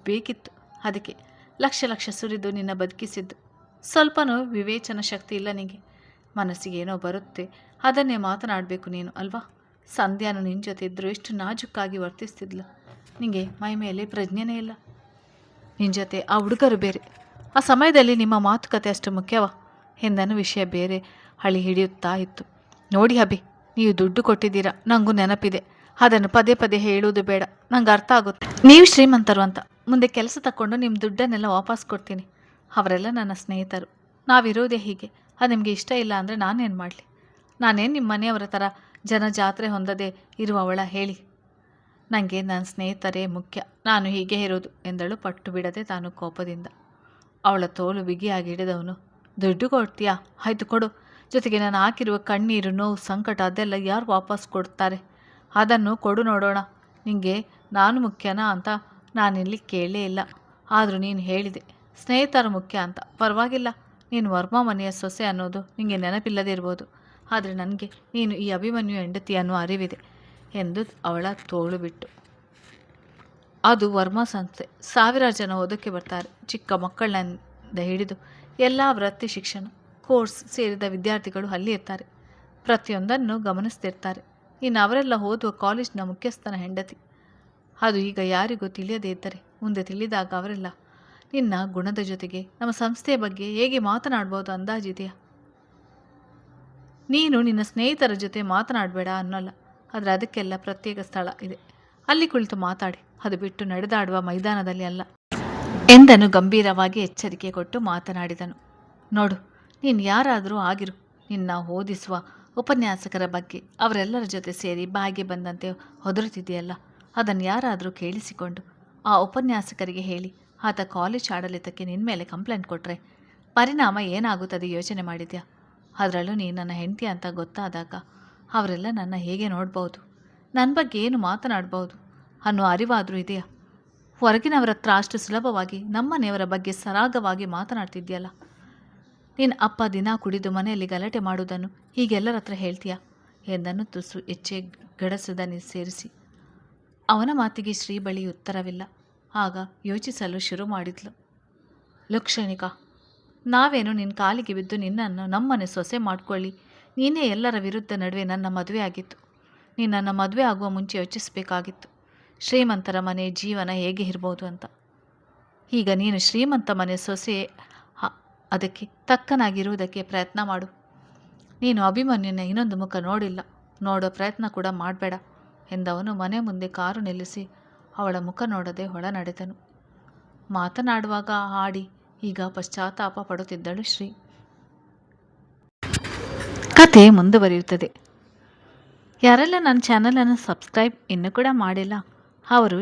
ಬೇಕಿತ್ತು, ಅದಕ್ಕೆ ಲಕ್ಷ ಸುರಿದು ನಿನ್ನ ಬದುಕಿಸಿದ್ದು. ಸ್ವಲ್ಪನೂ ವಿವೇಚನ ಶಕ್ತಿ ಇಲ್ಲ ನಿನಗೆ. ಮನಸ್ಸಿಗೇನೋ ಬರುತ್ತೆ, ಅದನ್ನೇ ಮಾತನಾಡಬೇಕು ನೀನು ಅಲ್ವಾ? ಸಂಧ್ಯಾನು ನಿನ್ನ ಜೊತೆ ಇದ್ದರೂ ಎಷ್ಟು ನಾಜುಕ್ಕಾಗಿ ವರ್ತಿಸ್ತಿದ್ಲು. ನಿನಗೆ ಮೈ ಮೇಲೆ ಪ್ರಜ್ಞೆನೇ ಇಲ್ಲ. ನಿನ್ನ ಜೊತೆ ಆ ಹುಡುಗರು ಬೇರೆ. ಆ ಸಮಯದಲ್ಲಿ ನಿಮ್ಮ ಮಾತುಕತೆ ಅಷ್ಟು ಮುಖ್ಯವಾ ಎಂದನು. ವಿಷಯ ಬೇರೆ ಹಳಿ ಹಿಡಿಯುತ್ತಾ ಇತ್ತು. ನೋಡಿ ಅಭಿ, ನೀವು ದುಡ್ಡು ಕೊಟ್ಟಿದ್ದೀರಾ, ನನಗೂ ನೆನಪಿದೆ. ಅದನ್ನು ಪದೇ ಪದೇ ಹೇಳುವುದು ಬೇಡ, ನಂಗೆ ಅರ್ಥ ಆಗುತ್ತೆ. ನೀವು ಶ್ರೀಮಂತರು ಅಂತ. ಮುಂದೆ ಕೆಲಸ ತಗೊಂಡು ನಿಮ್ಮ ದುಡ್ಡನ್ನೆಲ್ಲ ವಾಪಸ್ ಕೊಡ್ತೀನಿ. ಅವರೆಲ್ಲ ನನ್ನ ಸ್ನೇಹಿತರು. ನಾವಿರೋದೇ ಹೀಗೆ. ಅದು ನಿಮಗೆ ಇಷ್ಟ ಇಲ್ಲ ಅಂದರೆ ನಾನೇನು ಮಾಡಲಿ? ನಾನೇನು ನಿಮ್ಮ ಮನೆಯವರ ಥರ ಜನ ಜಾತ್ರೆ ಹೊಂದದೇ ಇರುವವಳ ಹೇಳಿ? ನನಗೆ ನನ್ನ ಸ್ನೇಹಿತರೇ ಮುಖ್ಯ. ನಾನು ಹೀಗೆ ಇರೋದು ಎಂದಳು ಪಟ್ಟು ಬಿಡದೆ ತಾನು ಕೋಪದಿಂದ. ಅವಳ ತೋಲು ಬಿಗಿಯಾಗಿ ಹಿಡಿದವನು, ದುಡ್ಡು ಕೊಡ್ತೀಯಾ? ಆಯಿತು ಕೊಡು. ಜೊತೆಗೆ ನಾನು ಹಾಕಿರುವ ಕಣ್ಣೀರು, ನೋವು, ಸಂಕಟ ಅದೆಲ್ಲ ಯಾರು ವಾಪಸ್ ಕೊಡ್ತಾರೆ? ಅದನ್ನು ಕೊಡು ನೋಡೋಣ. ನಿನಗೆ ನಾನು ಮುಖ್ಯನಾ ಅಂತ ನಾನಿಲ್ಲಿ ಕೇಳಲೇ ಇಲ್ಲ. ಆದರೂ ನೀನು ಹೇಳಿದೆ ಸ್ನೇಹಿತರು ಮುಖ್ಯ ಅಂತ. ಪರವಾಗಿಲ್ಲ, ನೀನು ವರ್ಮಾ ಮನೆಯ ಸೊಸೆ ಅನ್ನೋದು ನಿನಗೆ ನೆನಪಿಲ್ಲದೇ ಇರ್ಬೋದು. ಆದರೆ ನನಗೆ ನೀನು ಈ ಅಭಿಮನ್ಯು ಹೆಂಡತಿ ಅನ್ನೋ ಅರಿವಿದೆ ಎಂದು ಅವಳ ತೋಳು ಬಿಟ್ಟು. ಅದು ವರ್ಮಾ ಸಂಸ್ಥೆ. 1000 ಜನ ಓದೋಕ್ಕೆ ಬರ್ತಾರೆ. ಚಿಕ್ಕ ಮಕ್ಕಳನ್ನ ಹಿಡಿದು ಎಲ್ಲ ವೃತ್ತಿ ಶಿಕ್ಷಣ ಕೋರ್ಸ್ ಸೇರಿದ ವಿದ್ಯಾರ್ಥಿಗಳು ಅಲ್ಲಿ ಇರ್ತಾರೆ. ಪ್ರತಿಯೊಂದನ್ನು ಗಮನಿಸ್ತಿರ್ತಾರೆ. ಇನ್ನು ಅವರೆಲ್ಲ ಓದುವ ಕಾಲೇಜಿನ ಮುಖ್ಯಸ್ಥನ ಹೆಂಡತಿ. ಅದು ಈಗ ಯಾರಿಗೂ ತಿಳಿಯದೇ ಇದ್ದರೆ ಮುಂದೆ ತಿಳಿದಾಗ ಅವರೆಲ್ಲ ನಿನ್ನ ಗುಣದ ಜೊತೆಗೆ ನಮ್ಮ ಸಂಸ್ಥೆಯ ಬಗ್ಗೆ ಹೇಗೆ ಮಾತನಾಡ್ಬೋದು ಅಂದಾಜಿದೆಯಾ? ನೀನು ನಿನ್ನ ಸ್ನೇಹಿತರ ಜೊತೆ ಮಾತನಾಡಬೇಡ ಅನ್ನೋಲ್ಲ, ಆದರೆ ಅದಕ್ಕೆಲ್ಲ ಪ್ರತ್ಯೇಕ ಸ್ಥಳ ಇದೆ. ಅಲ್ಲಿ ಕುಳಿತು ಮಾತಾಡಿ, ಅದು ಬಿಟ್ಟು ನಡೆದಾಡುವ ಮೈದಾನದಲ್ಲಿ ಅಲ್ಲ ಎಂದನು ಗಂಭೀರವಾಗಿ ಎಚ್ಚರಿಕೆ ಕೊಟ್ಟು ಮಾತನಾಡಿದನು. ನೋಡು, ನೀನು ಯಾರಾದರೂ ಆಗಿರು, ನಿನ್ನ ಓದಿಸುವ ಉಪನ್ಯಾಸಕರ ಬಗ್ಗೆ ಅವರೆಲ್ಲರ ಜೊತೆ ಸೇರಿ ಬಾಯಿಗೆ ಬಂದಂತೆ ಹೊದರುತ್ತಿದೆಯಲ್ಲ, ಅದನ್ನು ಯಾರಾದರೂ ಕೇಳಿಸಿಕೊಂಡು ಆ ಉಪನ್ಯಾಸಕರಿಗೆ ಹೇಳಿ ಆತ ಕಾಲೇಜ್ ಆಡಳಿತಕ್ಕೆ ನಿನ್ನ ಮೇಲೆ ಕಂಪ್ಲೇಂಟ್ ಕೊಟ್ಟರೆ ಪರಿಣಾಮ ಏನಾಗುತ್ತದೆ ಯೋಚನೆ ಮಾಡಿದ್ಯಾ? ಅದರಲ್ಲೂ ನೀನು ನನ್ನ ಹೆಂಡತಿ ಅಂತ ಗೊತ್ತಾದಾಗ ಅವರೆಲ್ಲ ನನ್ನ ಹೇಗೆ ನೋಡ್ಬೋದು, ನನ್ನ ಬಗ್ಗೆ ಏನು ಮಾತನಾಡ್ಬೋದು ಅನ್ನೋ ಅರಿವಾದರೂ ಇದೆಯಾ? ಹೊರಗಿನವರ ಹತ್ರ ಅಷ್ಟು ಸುಲಭವಾಗಿ ನಮ್ಮನೆಯವರ ಬಗ್ಗೆ ಸರಾಗವಾಗಿ ಮಾತನಾಡ್ತಿದ್ಯಲ್ಲ. ನಿನ್ನ ಅಪ್ಪ ದಿನ ಕುಡಿದು ಮನೆಯಲ್ಲಿ ಗಲಾಟೆ ಮಾಡುವುದನ್ನು ಹೀಗೆಲ್ಲರ ಹತ್ರ ಹೇಳ್ತೀಯಾ ಎಂದನ್ನು ತುಸು ಹೆಚ್ಚೆ ಗಡಸುದನಿ ಸೇರಿಸಿ. ಅವನ ಮಾತಿಗೆ ಶ್ರೀ ಬಳಿ ಉತ್ತರವಿಲ್ಲ. ಆಗ ಯೋಚಿಸಲು ಶುರು ಮಾಡಿದ್ಲು. ಲಕ್ಷಣಿಕ, ನಾವೇನು ನಿನ್ನ ಕಾಲಿಗೆ ಬಿದ್ದು ನಿನ್ನನ್ನು ನಮ್ಮನೆ ಸೊಸೆ ಮಾಡ್ಕೊಳ್ಳಿ, ನೀನೇ ಎಲ್ಲರ ವಿರುದ್ಧ ನಡುವೆ ನನ್ನ ಮದುವೆ ಆಗಿತ್ತು. ನಿನ್ನನ್ನು ಮದುವೆ ಆಗುವ ಮುಂಚೆ ಯೋಚಿಸಬೇಕಾಗಿತ್ತು, ಶ್ರೀಮಂತರ ಮನೆ ಜೀವನ ಹೇಗೆ ಇರ್ಬೋದು ಅಂತ. ಈಗ ನೀನು ಶ್ರೀಮಂತ ಮನೆ ಸೊಸೆ, ಅದಕ್ಕೆ ತಕ್ಕನಾಗಿರುವುದಕ್ಕೆ ಪ್ರಯತ್ನ ಮಾಡು. ನೀನು ಅಭಿಮನ್ಯುನ ಇನ್ನೊಂದು ಮುಖ ನೋಡಿಲ್ಲ, ನೋಡೋ ಪ್ರಯತ್ನ ಕೂಡ ಮಾಡಬೇಡ ಎಂದವನು ಮನೆ ಮುಂದೆ ಕಾರು ನಿಲ್ಲಿಸಿ ಅವಳ ಮುಖ ನೋಡದೆ ಹೊಳ ನಡೆದನು. ಮಾತನಾಡುವಾಗ ಹಾಡಿ ಈಗ ಪಶ್ಚಾತ್ತಾಪ ಪಡುತ್ತಿದ್ದಳು ಶ್ರೀ. ಕತೆ ಮುಂದುವರಿಯುತ್ತದೆ. ಯಾರೆಲ್ಲ ನನ್ನ ಚಾನಲನ್ನು ಸಬ್ಸ್ಕ್ರೈಬ್ ಇನ್ನೂ ಕೂಡ ಮಾಡಿಲ್ಲ ಅವರು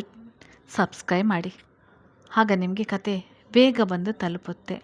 ಸಬ್ಸ್ಕ್ರೈಬ್ ಮಾಡಿ, ಆಗ ನಿಮಗೆ ಕತೆ ಬೇಗ ಬಂದು ತಲುಪುತ್ತೆ.